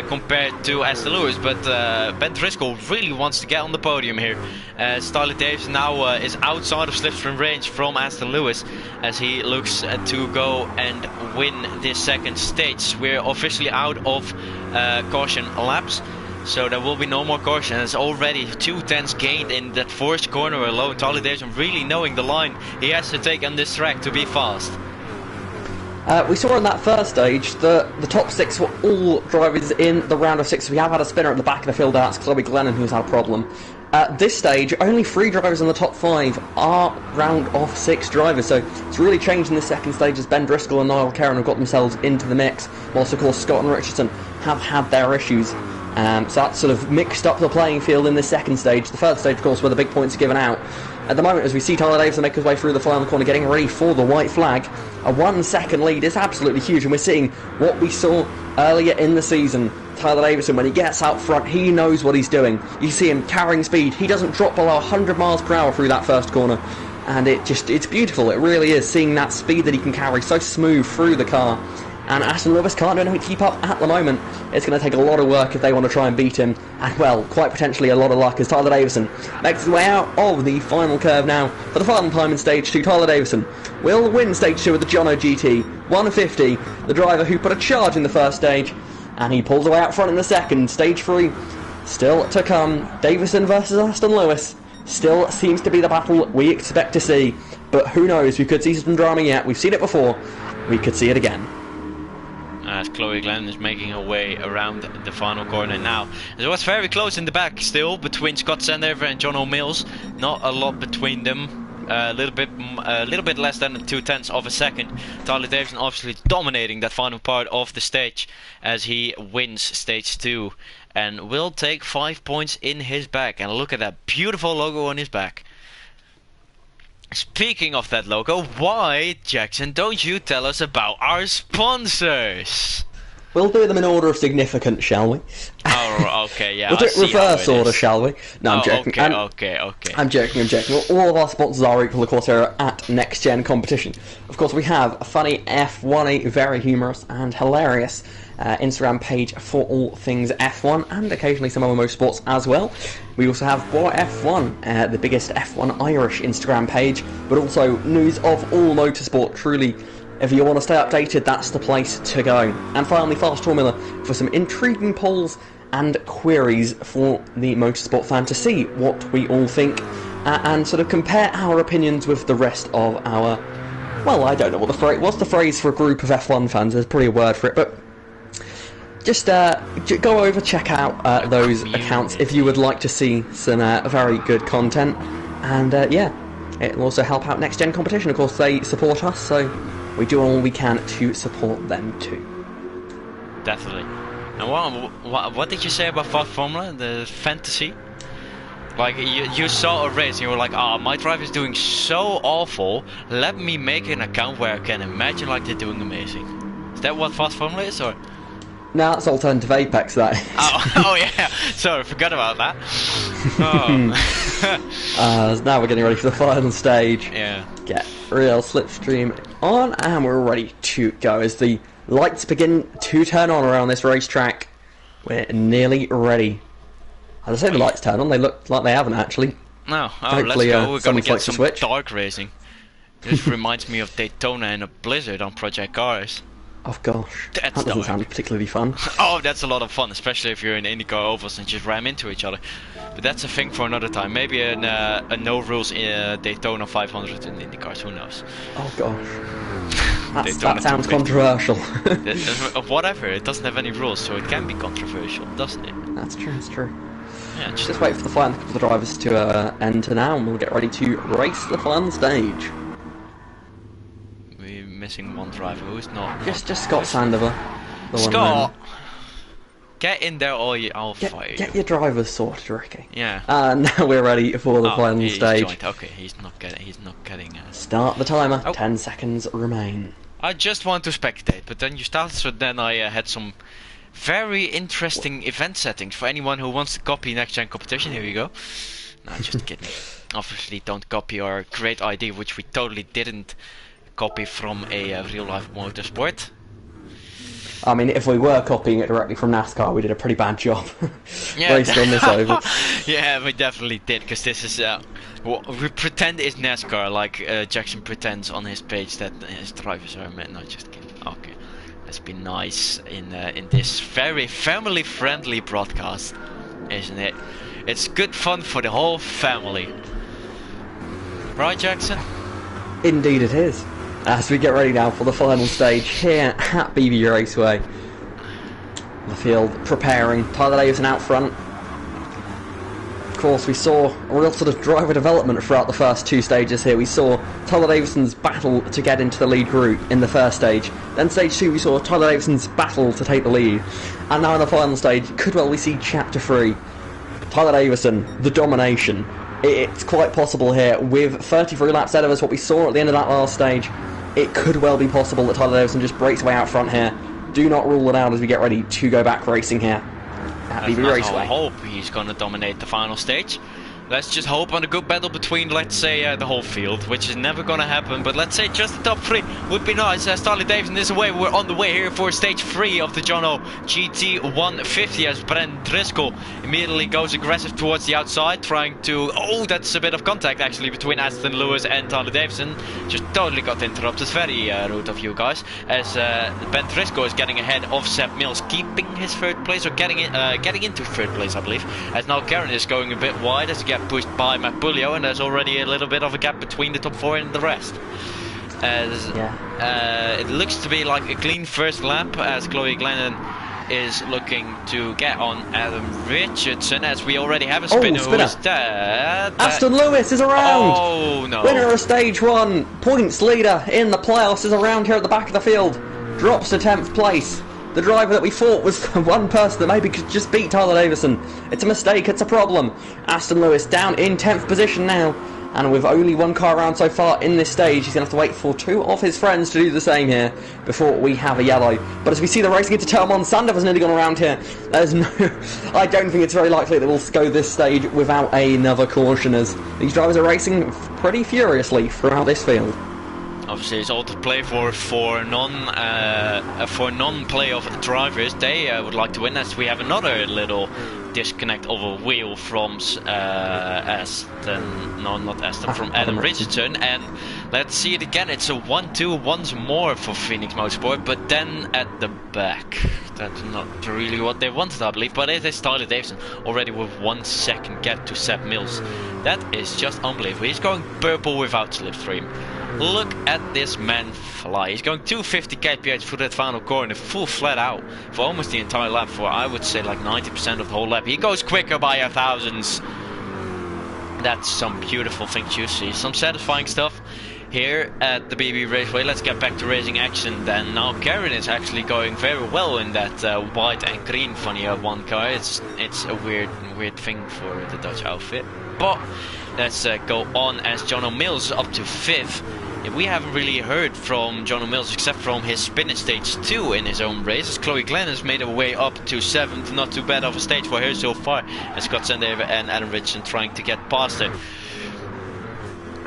compared to Aston Lewis. But Ben Driscoll really wants to get on the podium here, as Tyler Davison now is outside of slipstream range from Aston Lewis, as he looks to go and win this second stage. We're officially out of caution laps, so there will be no more caution. It's already 2 tenths gained in that first corner alone. Tyler Davison really knowing the line he has to take on this track to be fast. We saw in that first stage that the top 6 were all drivers in the round of 6. We have had a spinner at the back of the field, that's Chloe Glennon, who's had a problem. At this stage, only 3 drivers in the top 5 are round of 6 drivers, so it's really changed in the second stage, as Ben Driscoll and Niall Caron have got themselves into the mix, whilst of course Scott and Richardson have had their issues. So that's sort of mixed up the playing field in this second stage. The first stage, of course, where the big points are given out. At the moment, as we see Tyler Davison make his way through the final corner, getting ready for the white flag, a 1 second lead is absolutely huge, and we're seeing what we saw earlier in the season. Tyler Davison, when he gets out front, he knows what he's doing. You see him carrying speed. He doesn't drop below 100 miles per hour through that first corner, and it's beautiful. It really is, seeing that speed that he can carry so smooth through the car. And Aston Lewis can't do anything to keep up at the moment. It's going to take a lot of work if they want to try and beat him, and well, quite potentially a lot of luck, as Tyler Davison makes his way out of the final curve now for the final time in stage 2. Tyler Davison will win stage 2 with the JonoGT 150, the driver who put a charge in the first stage, and he pulls away out front in the second. Stage 3 still to come. Davison versus Aston Lewis still seems to be the battle we expect to see, but who knows, we could see some drama yet. We've seen it before, we could see it again. As Chloe Glenn is making her way around the final corner now. It was very close in the back still between Scott Sandover and John O'Mills. Not a lot between them. A little bit less than 2 tenths of a second. Tyler Davison obviously dominating that final part of the stage as he wins stage 2 and will take 5 points in his back. And look at that beautiful logo on his back. Speaking of that logo, why, Jackson, don't you tell us about our sponsors? We'll do them in order of significance, shall we? Oh, okay, yeah. We'll do it reverse order, shall we? No, I'm joking. Okay. I'm joking. Well, all of our sponsors are equal, of course, here at Next Gen Competition. Of course, we have a funny F1, a very humorous and hilarious Instagram page for all things F1 and occasionally some other motorsports as well. We also have Boa F1, the biggest F1 Irish Instagram page, but also news of all motorsport. Truly, if you want to stay updated, that's the place to go. And finally, Fast Formula for some intriguing polls and queries for the motorsport fan to see what we all think and sort of compare our opinions with the rest of our... Well, I don't know what's the phrase for a group of F1 fans. There's probably a word for it, but just go over, check out those accounts if you would like to see some very good content. And yeah, it will also help out Next Gen Competition. Of course, they support us, so we do all we can to support them too. Definitely. And what did you say about Fast Formula, the fantasy? Like, you saw a race and you were like, my drive is doing so awful, let me make an account where I can imagine like they're doing amazing. Is that what Fast Formula is, or...? No, it's Alternative Apex, that is. Oh yeah, sorry, forgot about that. Now we're getting ready for the final stage. Yeah. Get real slipstream on, and we're ready to go as the lights begin to turn on around this racetrack. We're nearly ready. As I say the lights turn on, they look like they haven't actually. No, Hopefully, let's go. We're gonna get some switch. dark racing. This reminds me of Daytona and a blizzard on Project Cars. Oh gosh, that That's doesn't dark. sound particularly fun. Oh, that's a lot of fun, especially if you're in IndyCar ovals and just ram into each other. But that's a thing for another time. Maybe a no rules Daytona 500 in IndyCars. Who knows? Oh gosh, that sounds 250. controversial. Whatever. It doesn't have any rules, so it can be controversial, doesn't it? That's true. That's true. Yeah. Just wait for the final couple of drivers to enter now, and we'll get ready to race the final stage. We're missing one driver. Who's not? Just Scott Sandover. Scott, get in there, or I'll fire you. Get your drivers sorted, Ricky. Yeah. Now we're ready for the final stage. Joined. Okay, he's not getting. Start the timer. Oh. 10 seconds remain. I just want to spectate, but then you started, so then I had some very interesting event settings for anyone who wants to copy Next Gen Competition. Here you go. No, just kidding. Obviously, don't copy our great idea, which we totally didn't copy from a real-life motorsport. I mean, if we were copying it directly from NASCAR, we did a pretty bad job. Yeah, based on this over. Yeah, we definitely did, because this is what we pretend is NASCAR, like Jackson pretends on his page that his drivers are men. No, just kidding. Okay, let's be nice in this very family-friendly broadcast, isn't it? It's good fun for the whole family, right, Jackson? Indeed, it is. As we get ready now for the final stage here at BB Raceway. The field preparing. Tyler Davison out front. Of course, we saw a real sort of driver development throughout the first two stages here. We saw Tyler Davison's battle to get into the lead group in the first stage. Then stage 2 we saw Tyler Davison's battle to take the lead. And now in the final stage, could well we see chapter 3. Tyler Davison, the domination. It's quite possible here, with 33 laps ahead of us, what we saw at the end of that last stage. It could well be possible that Tyler Davison just breaks away out front here. Do not rule it out as we get ready to go back racing here at BB Raceway. I hope he's going to dominate the final stage. Let's just hope on a good battle between, let's say, the whole field, which is never going to happen, but let's say just the top 3 would be nice. Tyler Davison is away. We're on the way here for stage 3 of the JonoGT 150 as Brent Driscoll immediately goes aggressive towards the outside, trying to... Oh, that's a bit of contact actually between Aston Lewis and Tyler Davison. Just totally got interrupted. Very rude of you guys, as Ben Driscoll is getting ahead of Seb Mills, keeping his third place, or getting into third place, I believe, as now Gran is going a bit wide as he gets pushed by Mapulio, and there's already a little bit of a gap between the top 4 and the rest. As it looks to be like a clean first lap, as Chloe Glennon is looking to get on Adam Richardson, as we already have a spinner who is dead. Aston Lewis is around! Oh no! Winner of stage 1, points leader in the playoffs is around here at the back of the field. Drops to 10th place. The driver that we thought was one person that maybe could just beat Tyler Davison. It's a mistake, it's a problem. Aston Lewis down in 10th position now. And with only one car around so far in this stage, he's going to have to wait for 2 of his friends to do the same here before we have a yellow. But as we see the racing into turn 1, Sandover's nearly gone around here. There's no... I don't think it's very likely that we'll go this stage without another caution, as these drivers are racing pretty furiously throughout this field. Obviously, it's all to play for non-play of drivers. They would like to win, as we have another little disconnect of a wheel from from Adam Richardson, and let's see it again. It's a 1-2 once more for Phoenix Motorsport, but then at the back. That's not really what they wanted, I believe, but it is Tyler Davison already with 1 second gap to Seb Mills. That is just unbelievable. He's going purple without slipstream. Look at this man fly. He's going 250 kph through that final corner, full flat out for almost the entire lap, for I would say like 90% of the whole lap. He goes quicker by a thousands. That's some beautiful things you see. Some satisfying stuff here at the BB Raceway. Let's get back to racing action then. Now Karen is actually going very well in that white and green funny one car. It's a weird thing for the Dutch outfit. But let's go on, as Jono Mills up to 5th. We haven't really heard from Jono Mills except from his spin in stage 2 in his own race, as Chloe Glenn has made her way up to 7th. Not too bad of a stage for her so far, as Scott Sandover and Adam Richardson trying to get past her.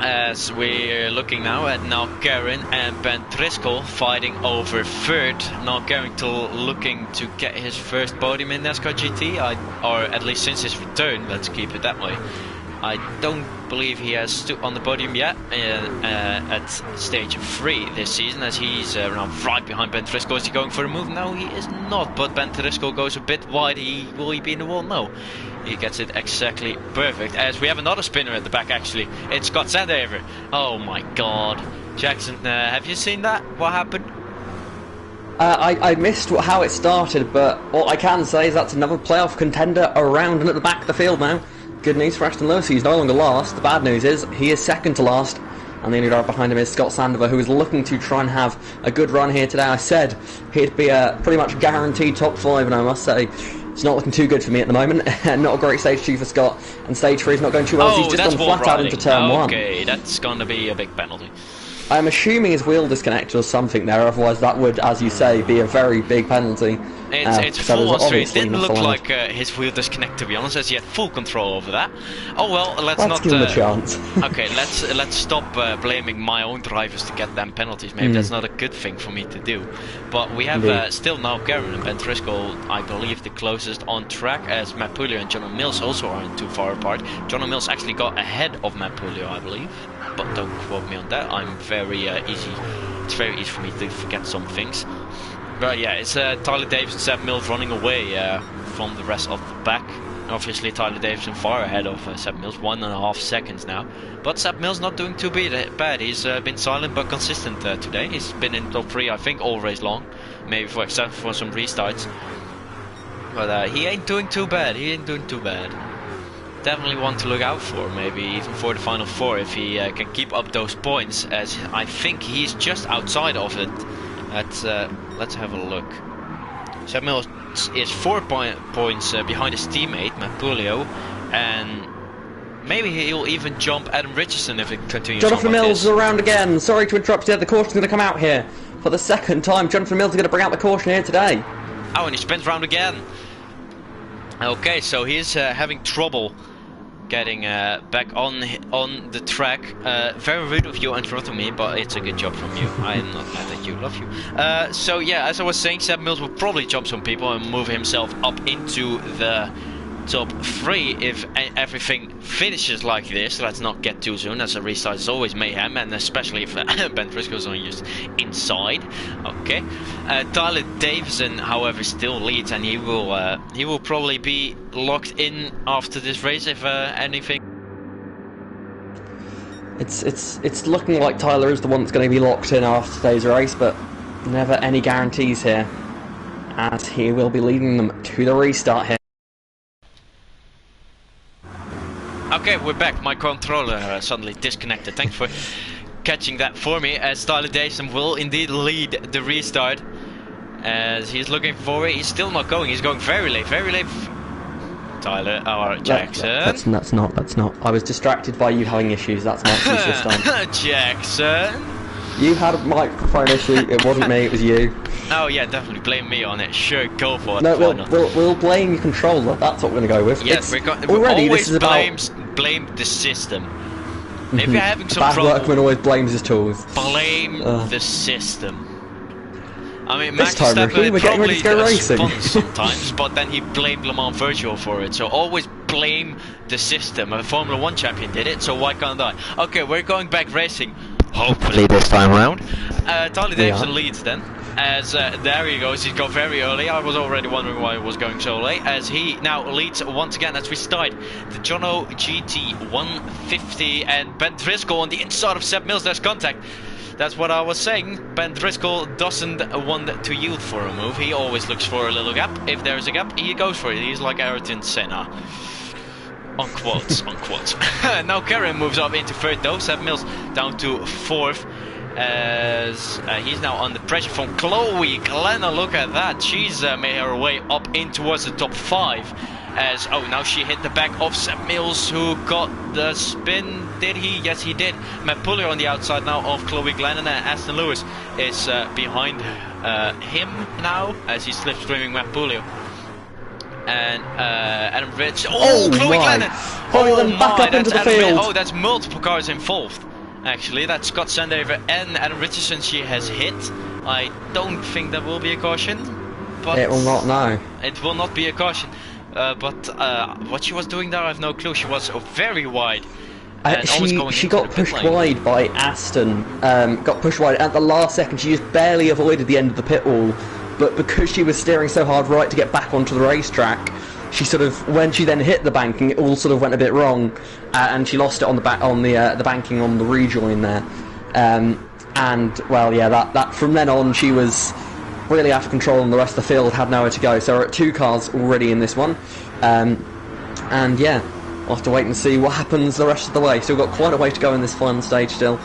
As we're looking now at Karen and Ben Driscoll fighting over 3rd. Karen looking to get his first podium in NASCAR GT, or at least since his return, let's keep it that way. I don't believe he has stood on the podium yet at stage 3 this season, as he's around right behind Ben Driscoll. Is he going for a move? No, he is not, but Ben Driscoll goes a bit wide. Will he be in the wall? No. He gets it exactly perfect, as we have another spinner at the back actually. It's Scott Sandaver. Oh my god. Jackson, have you seen that? What happened? I missed how it started, but what I can say is that's another playoff contender around and at the back of the field now. Good news for Ashton Lewis, he's no longer last. The bad news is he is second to last, and the only driver behind him is Scott Sandover, who is looking to try and have a good run here today. I said he'd be a pretty much guaranteed top 5, and I must say it's not looking too good for me at the moment. Not a great stage 2 for Scott, and stage 3 is not going too well. He's just gone flat out into turn 1. Okay, that's gonna be a big penalty. I'm assuming his wheel disconnected or something there, otherwise that would, as you say, be a very big penalty. It's full on street. It didn't look like his wheel disconnected, to be honest, as he had full control over that. Oh well, let's not give him a chance. Okay, let's stop blaming my own drivers to get them penalties. Maybe that's not a good thing for me to do. But we have still now Gran and Ben Driscoll, I believe, the closest on track, as Matt Pulio and John Mills also aren't too far apart. John Mills actually got ahead of Matt Pulio, I believe, but don't quote me on that. I'm very easy. It's very easy for me to forget some things. But yeah, it's Tyler Davidson, Seb Mills running away from the rest of the pack. Obviously, Tyler Davidson far ahead of Seb Mills, 1.5 seconds now. But Seb Mills not doing too bad. He's been silent but consistent today. He's been in top 3, I think, all race long. Maybe except for some restarts. But he ain't doing too bad. Definitely one to look out for, maybe even for the final 4 if he can keep up those points, as I think he's just outside of it. Let's have a look. Seb Mills is 4 points behind his teammate Matt Pulio, and maybe he'll even jump Adam Richardson if it continues. Jonathan Mills is around again. Sorry to interrupt you. The caution's going to come out here for the second time. Jonathan Mills is going to bring out the caution here today. Oh, and he spins round again. Okay, so he's having trouble getting back on the track. Very rude of you interrupting me, but it's a good job from you. I am not mad at you, love you. So yeah, as I was saying, Seb Mills will probably jump some people and move himself up into the top 3 if everything finishes like this. Let's not get too soon, as a restart is always mayhem, and especially if Ben Driscoll's on used inside. Okay, Tyler Davison, however, still leads, and he will probably be locked in after this race if anything. It's looking like Tyler is the one that's going to be locked in after today's race, but never any guarantees here, as he will be leading them to the restart here. Okay, we're back. My controller suddenly disconnected. Thanks for catching that for me, as Tyler Davison will indeed lead the restart, as he's looking forward. He's still not going. He's going very late. Tyler or Jackson. That's not. I was distracted by you having issues. That's my excuse this time. Jackson. You had a microphone issue. It wasn't me. It was you. Oh yeah, definitely blame me on it. Sure, go for it. No, we'll blame your controller. That's what we're going to go with. Yes, we always blame the system. If you're having some trouble, bad workman always blames his tools. Blame the system. I mean, Max Verstappen probably does fun sometimes, but then he blamed Le Mans Virtual for it. So always blame the system. A Formula 1 champion did it, so why can't I? Okay, we're going back racing. Hopefully this time around. Tyler Davison leads then. As there he goes, he's got very early. I was already wondering why he was going so late, as he now leads once again as we start the JonoGT 150, and Ben Driscoll on the inside of Seb Mills. There's contact. That's what I was saying. Ben Driscoll doesn't want to yield for a move. He always looks for a little gap. If there's a gap, he goes for it. He's like Ayrton Senna. On quotes. Now Karen moves up into 3rd though. Seb Mills down to 4th. As he's now under pressure from Chloe Glenna. Look at that. She's made her way up in towards the top 5. As now she hit the back of Seb Mills, who got the spin. Did he? Yes, he did. Matt Pulio on the outside now of Chloe Glenna, and Aston Lewis is behind him now as he's slipstreaming Matt Pulio. And Adam Rich. Oh, Chloe Glenna! Pulling them back up into the field. Oh, that's multiple cars involved. Actually, that's Scott Sandaver and Adam Richardson she has hit. I don't think that will be a caution. But it will not, no. It will not be a caution. but what she was doing there, I have no clue. She was very wide. And She got pushed wide by Aston. Got pushed wide at the last second. She just barely avoided the end of the pit wall, but because she was steering so hard right to get back onto the racetrack, she sort of, when she then hit the banking, it all sort of went a bit wrong, and she lost it on the the banking on the rejoin there. And well, yeah, that from then on she was really out of control, and the rest of the field had nowhere to go. So we're at 2 cars already in this one, and yeah, we'll have to wait and see what happens the rest of the way. Still got quite a way to go in this final stage still,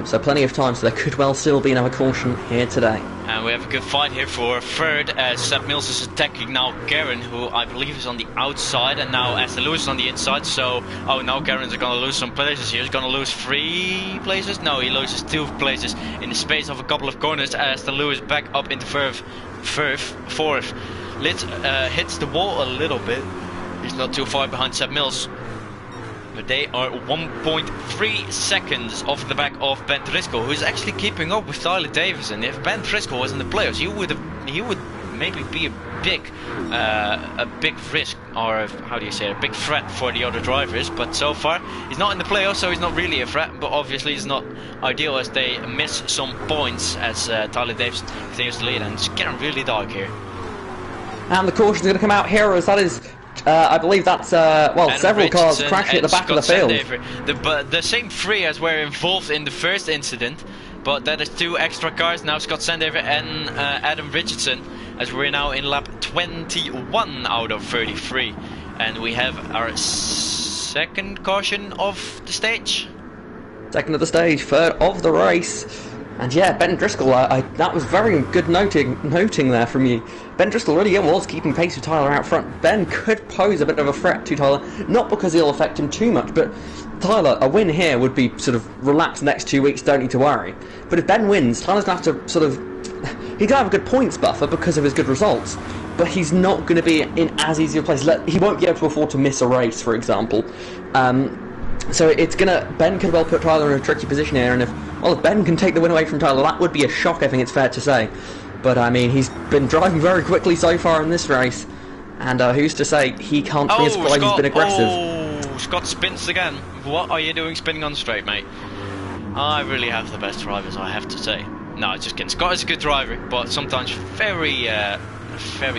so plenty of time, so there could well still be another caution here today. And we have a good fight here for third, as Seb Mills is attacking now Garen, who I believe is on the outside, and now Aston Lewis is on the inside. So, oh, now Garen's going to lose some places here. He's going to lose 3 places. No, he loses 2 places in the space of a couple of corners. Aston Lewis back up into fourth. Hits the wall a little bit. He's not too far behind Seb Mills, but they are 1.3 seconds off the back of Ben Driscoll, who's actually keeping up with Tyler Davison. If Ben Driscoll was in the playoffs, he would maybe be a big risk, or how do you say it, a big threat for the other drivers. But so far, he's not in the playoffs, so he's not really a threat. But obviously, it's not ideal as they miss some points as Tyler Davison continues to lead, and it's getting really dark here. And the caution's going to come out here, as that is. I believe that's, well, Adam several cars Richardson crashing at the back of the Scott field. Sandover. The same 3 as were involved in the first incident, but that is 2 extra cars. Now Scott Sandover and Adam Richardson, as we're now in lap 21 out of 33. And we have our second caution of the stage. Second of the stage, third of the race. And yeah, Ben Driscoll, that was very good noting there from you. Ben Driscoll really was keeping pace with Tyler out front. Ben could pose a bit of a threat to Tyler, not because he'll affect him too much, but Tyler, a win here would be sort of relaxed next 2 weeks, don't need to worry. But if Ben wins, Tyler's going to have to sort of... He's going to have a good points buffer because of his good results, but he's not going to be in as easy a place. He won't be able to afford to miss a race, for example. So it's Ben could well put Tyler in a tricky position here, and if Ben can take the win away from Tyler, that would be a shock, I think it's fair to say. But I mean, he's been driving very quickly so far in this race, and who's to say he can't be as quick. He's been aggressive. Oh, Scott spins again. What are you doing spinning on the straight, mate? I really have the best drivers, I have to say. No, just kidding. Scott is a good driver, but sometimes very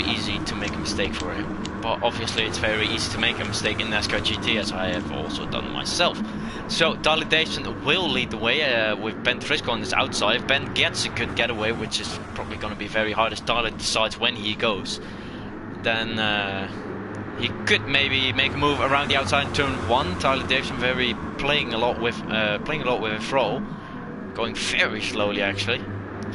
easy to make a mistake for him. But obviously it's very easy to make a mistake in NASCAR GT, as I have also done myself. So Tyler Davison will lead the way with Ben Driscoll on his outside. If Ben gets a good getaway, which is probably going to be very hard as Tyler decides when he goes, then he could maybe make a move around the outside in turn 1. Tyler Davison playing a lot with a throw, going very slowly actually.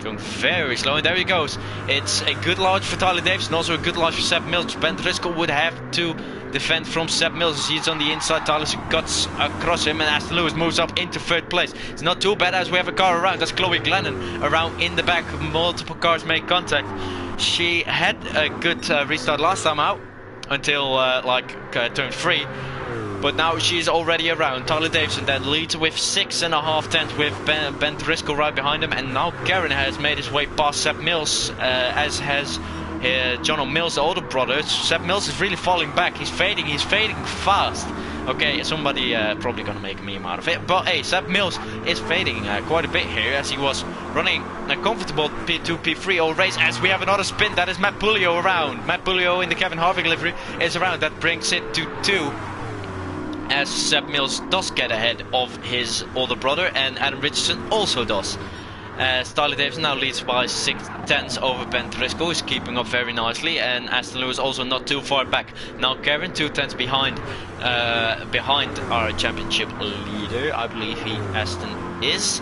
Going very slow, and there he goes. It's a good launch for Tyler Davison, also a good launch for Seb Mills. Ben Driscoll would have to defend from Seb Mills. He's on the inside. Tyler cuts across him, and Aston Lewis moves up into 3rd place. It's not too bad as we have a car around. That's Chloe Glennon around in the back. Multiple cars make contact. She had a good restart last time out until turn 3. But now she's already around. Tyler Davison then leads with 6.5 tenths with Ben Driscoll right behind him. And now Garen has made his way past Seb Mills, as has Jono Mills, the older brother. Seb Mills is really falling back. He's fading fast. Okay, somebody probably gonna make a meme out of it. But hey, Seb Mills is fading quite a bit here, as he was running a comfortable P2, P3 race. As we have another spin, that is Matt Pulio around. Matt Pulio in the Kevin Harvick livery is around. That brings it to 2. As Seb Mills does get ahead of his older brother, and Adam Richardson also does. As Tyler Davison now leads by 6 tenths over Ben Driscoll, who's keeping up very nicely, and Aston Lewis also not too far back. Now Garen 2 tenths behind our championship leader, I believe Aston is.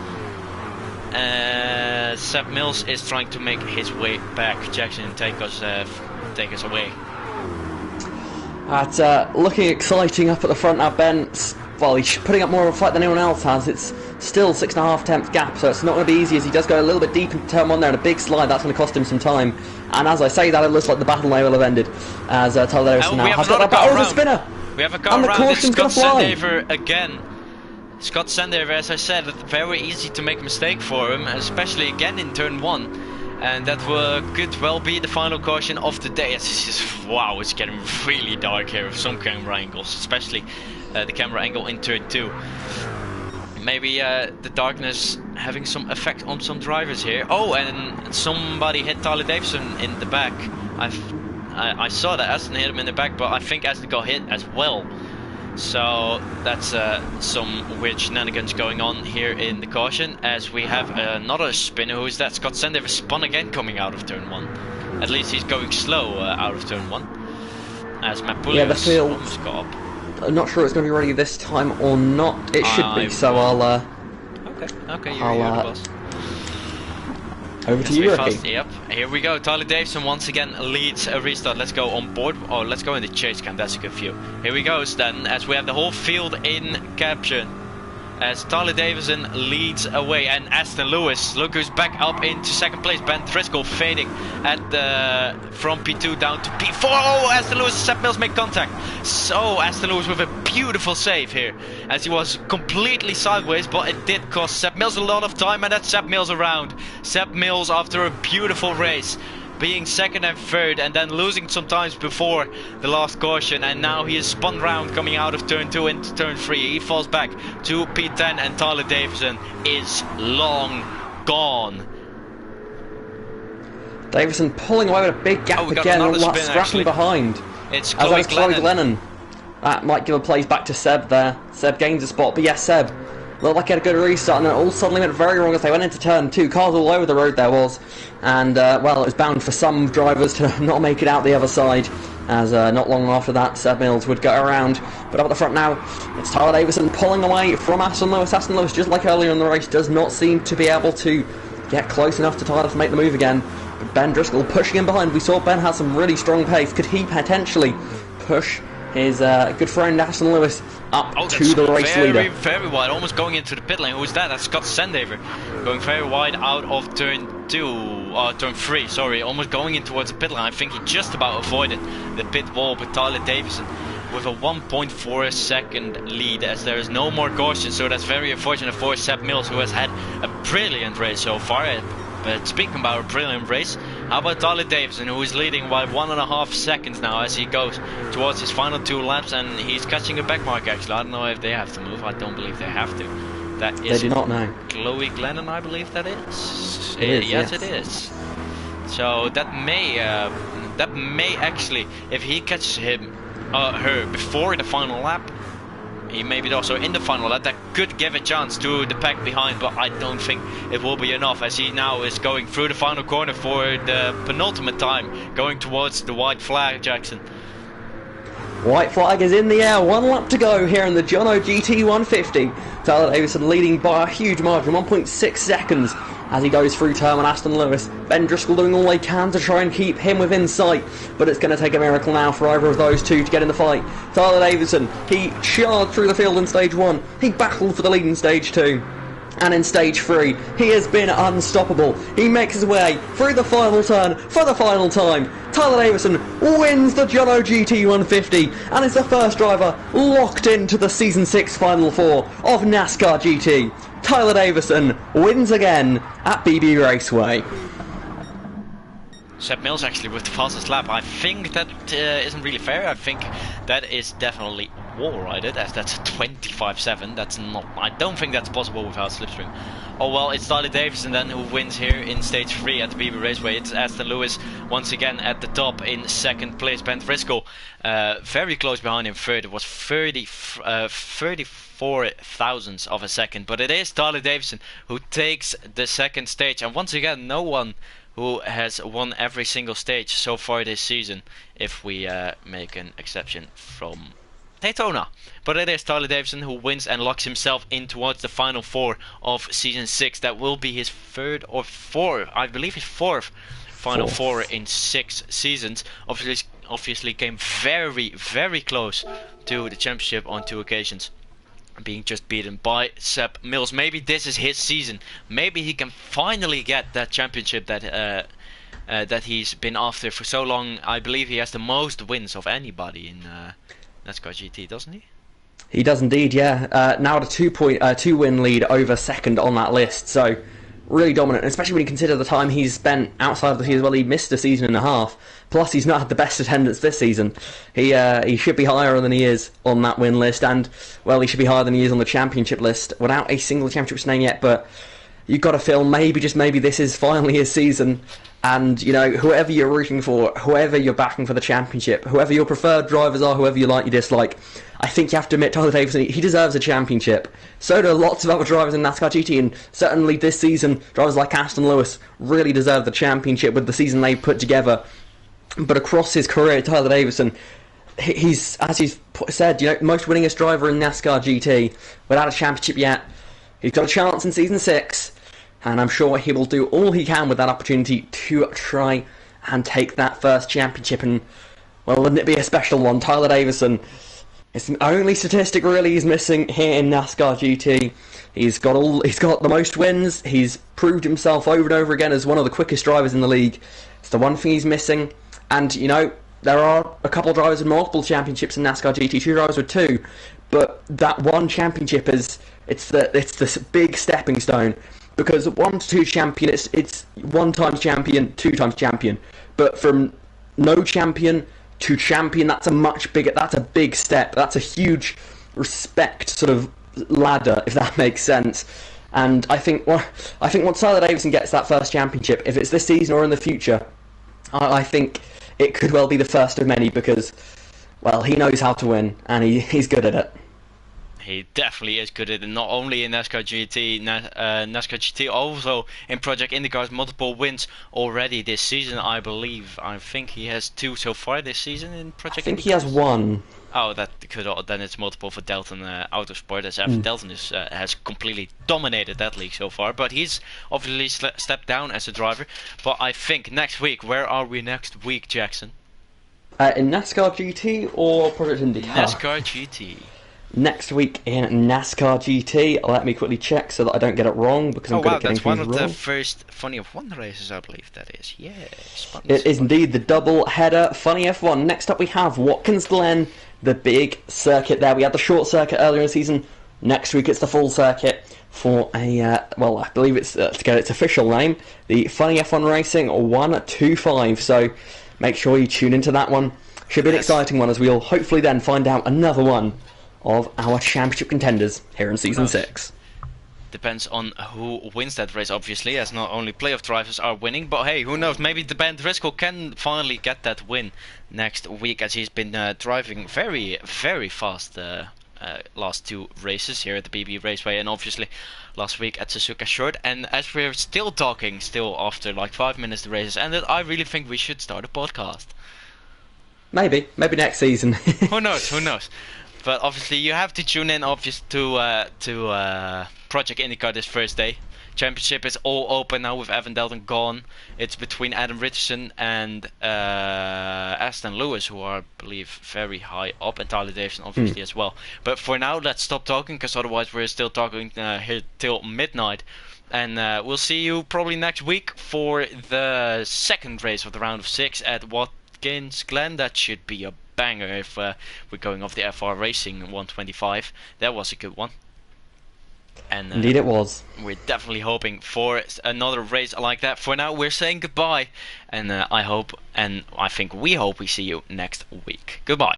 Seb Mills is trying to make his way back. Jackson, take us away. It's looking exciting up at the front now. Ben's, well, he's putting up more of a fight than anyone else has. It's still 6.5 tenths gap, so it's not going to be easy as he does go a little bit deep into turn 1 there, and a big slide. That's going to cost him some time. And as I say that, it looks like the battle may well have ended, as Tyler Davison now has got that battle. Oh, the spinner! We have a car around. It's Scott Sandover again. Scott Sandover, as I said, very easy to make a mistake for him, especially again in turn 1. And that could well be the final caution of the day. It's just, wow, it's getting really dark here with some camera angles, especially the camera angle in turn 2. Maybe the darkness having some effect on some drivers here. Oh, and somebody hit Tyler Davison in the back. I saw that Aston hit him in the back, but I think Aston got hit as well. So that's some weird shenanigans going on here in the caution, as we have another spinner. Who is that? Scott Sendever spun again coming out of turn 1. At least he's going slow out of turn 1. As Matt Pullius almost got up. I'm not sure it's going to be ready this time or not. It should be, so I'll... Okay, you're the boss. Over to you, Ricky. Yep, here we go. Tyler Davison once again leads a restart. Let's go on board. Oh, let's go in the chase cam. That's a good view. Here we go then, as we have the whole field in caption. As Tyler Davison leads away, and Aston Lewis, look who's back up into second place. Ben Driscoll fading at from P2 down to P4. Oh, Aston Lewis and Seb Mills make contact. So Aston Lewis with a beautiful save here, as he was completely sideways, but it did cost Seb Mills a lot of time, and that's Seb Mills around. Seb Mills, after a beautiful race, being second and third, and then losing sometimes before the last caution, and now he is spun round coming out of turn 2 into turn 3. He falls back to P10, and Tyler Davison is long gone. Davison pulling away with a big gap again, scrapping behind. It's Chloe Glennon. That might give a place back to Seb there. Seb gains a spot, but yes, Seb looked like he had a good restart, and then all suddenly went very wrong as they went into turn 2. Cars all over the road there was, and well, it was bound for some drivers to not make it out the other side, as not long after that Seb Mills would go around. But up at the front now, it's Tyler Davison pulling away from Aston Lewis. Aston Lewis, just like earlier in the race, does not seem to be able to get close enough to Tyler to make the move again. But Ben Driscoll pushing in behind. We saw Ben had some really strong pace. Could he potentially push his good friend Aston Lewis up to the race leader? Very wide, almost going into the pit lane. Who's that? That's Scott Sendever, going very wide out of turn 3, sorry, almost going in towards the pit lane. I think he just about avoided the pit wall with Tyler Davison with a 1.4 second lead, as there is no more caution, so that's very unfortunate for Seb Mills, who has had a brilliant race so far. But speaking about a brilliant race, how about Tyler Davison, who is leading by 1.5 seconds now as he goes towards his final 2 laps, and he's catching a back mark actually. I don't know if they have to move. I don't believe they have to. That is, they do not know. Chloe Glennon, I believe that is. Yes, it is. So that may actually, if he catches her before the final lap, he may be also in the final lap, that could give a chance to the pack behind, but I don't think it will be enough, as he now is going through the final corner for the penultimate time, going towards the white flag, Jackson. White flag is in the air, 1 lap to go here in the JonoGT 150. Tyler Davison leading by a huge margin, 1.6 seconds as he goes through turn 1. Aston Lewis, Ben Driscoll doing all they can to try and keep him within sight, but it's going to take a miracle now for either of those two to get in the fight. Tyler Davison, he charged through the field in stage 1, he battled for the lead in stage 2. And in stage 3, he has been unstoppable. He makes his way through the final turn for the final time. Tyler Davison wins the JonoGT 150 and is the first driver locked into the Season 6 Final 4 of NASCAR GT. Tyler Davison wins again at BB Raceway. Seb Mills actually with the fastest lap. I think that isn't really fair. I think that is definitely wall-rided, as that's a 25.7. That's not. I don't think that's possible without slipstream. Oh well, it's Tyler Davison then who wins here in stage 3 at the BB Raceway. It's Aston Lewis once again at the top in second place. Ben Driscoll very close behind him third. It was 34 thousandths of a second, but it is Tyler Davison who takes the second stage, and once again no one who has won every single stage so far this season, if we make an exception from Daytona. But it is Tyler Davison who wins and locks himself in towards the final 4 of season 6. That will be his 3rd or 4th, I believe his 4th final 4 in 6 seasons. Obviously came very, very close to the championship on 2 occasions, being just beaten by Seb Mills. Maybe this is his season. Maybe he can finally get that championship that that he's been after for so long. I believe he has the most wins of anybody in NASCAR GT, doesn't he? He does indeed, yeah. Now at a 2 win lead over second on that list. So really dominant, especially when you consider the time he's spent outside of the season. Well, he missed a season and a half. Plus, he's not had the best attendance this season. He should be higher than he is on that win list, and well, he should be higher than he is on the championship list without a single championship name yet. But you've got to feel maybe, just maybe, this is finally his season. And, you know, whoever you're rooting for, whoever you're backing for the championship, whoever your preferred drivers are, whoever you like, you dislike, I think you have to admit Tyler Davison, he deserves a championship. So do lots of other drivers in NASCAR GT, and certainly this season, drivers like Aston Lewis really deserve the championship with the season they put together. But across his career, Tyler Davison, he's, as he's said, you know, most winningest driver in NASCAR GT without a championship yet. He's got a chance in Season 6. And I'm sure he will do all he can with that opportunity to try and take that first championship. And, well, wouldn't it be a special one? Tyler Davison, it's the only statistic really he's missing here in NASCAR GT. He's got the most wins. He's proved himself over and over again as one of the quickest drivers in the league. It's the one thing he's missing. And, you know, there are a couple of drivers with multiple championships in NASCAR GT, 2 drivers with 2. But that one championship it's the big stepping stone. Because 1 to 2 champion, it's 1 times champion, 2 times champion. But from no champion to champion, that's a big step. That's a huge respect sort of ladder, if that makes sense. And I think once Tyler Davison gets that first championship, if it's this season or in the future, I think it could well be the first of many, because, well, he knows how to win, and he's good at it. He definitely is good at it, not only in NASCAR GT, NASCAR GT, also in Project IndyCar's multiple wins already this season, I believe. I think he has 2 so far this season in Project IndyCar. I think he has 1. Oh, that could, then it's multiple for Delton Autosport, as Delton has completely dominated that league so far. But he's obviously stepped down as a driver. But I think next week, where are we next week, Jackson? In NASCAR GT or Project IndyCar? NASCAR GT. Next week in NASCAR GT, let me quickly check so that I don't get it wrong, because I'm good at getting things wrong. That's one of the first Funny F1 races, I believe that is. Yes. It is indeed the double header Funny F1. Next up we have Watkins Glen, the big circuit there. We had the short circuit earlier in the season. Next week it's the full circuit for a, well, I believe it's, to get its official name, the Funny F1 Racing 125. So make sure you tune into that one. Should be an exciting one, as we'll hopefully then find out another one of our championship contenders here in Season 6. Depends on who wins that race, obviously, as not only playoff drivers are winning, but hey, who knows, maybe the Ben Driscoll can finally get that win next week, as he's been driving very, very fast last 2 races here at the BB Raceway, and obviously last week at Suzuka Short. And as we're still talking, after like 5 minutes the race has ended, I really think we should start a podcast. Maybe next season. Who knows? But obviously you have to tune in, to Project IndyCar this first day. Championship is all open now with Evan Delton gone. It's between Adam Richardson and Aston Lewis, who are, I believe, very high up, and Tyler Davison obviously as well. But for now, let's stop talking, because otherwise we're still talking here till midnight. And we'll see you probably next week for the second race of the round of 6 at Watkins Glen. That should be a banger if we're going off the FR Racing 125. That was a good one. And indeed it was. We're definitely hoping for another race like that. For now, we're saying goodbye, and I think we hope we see you next week. Goodbye.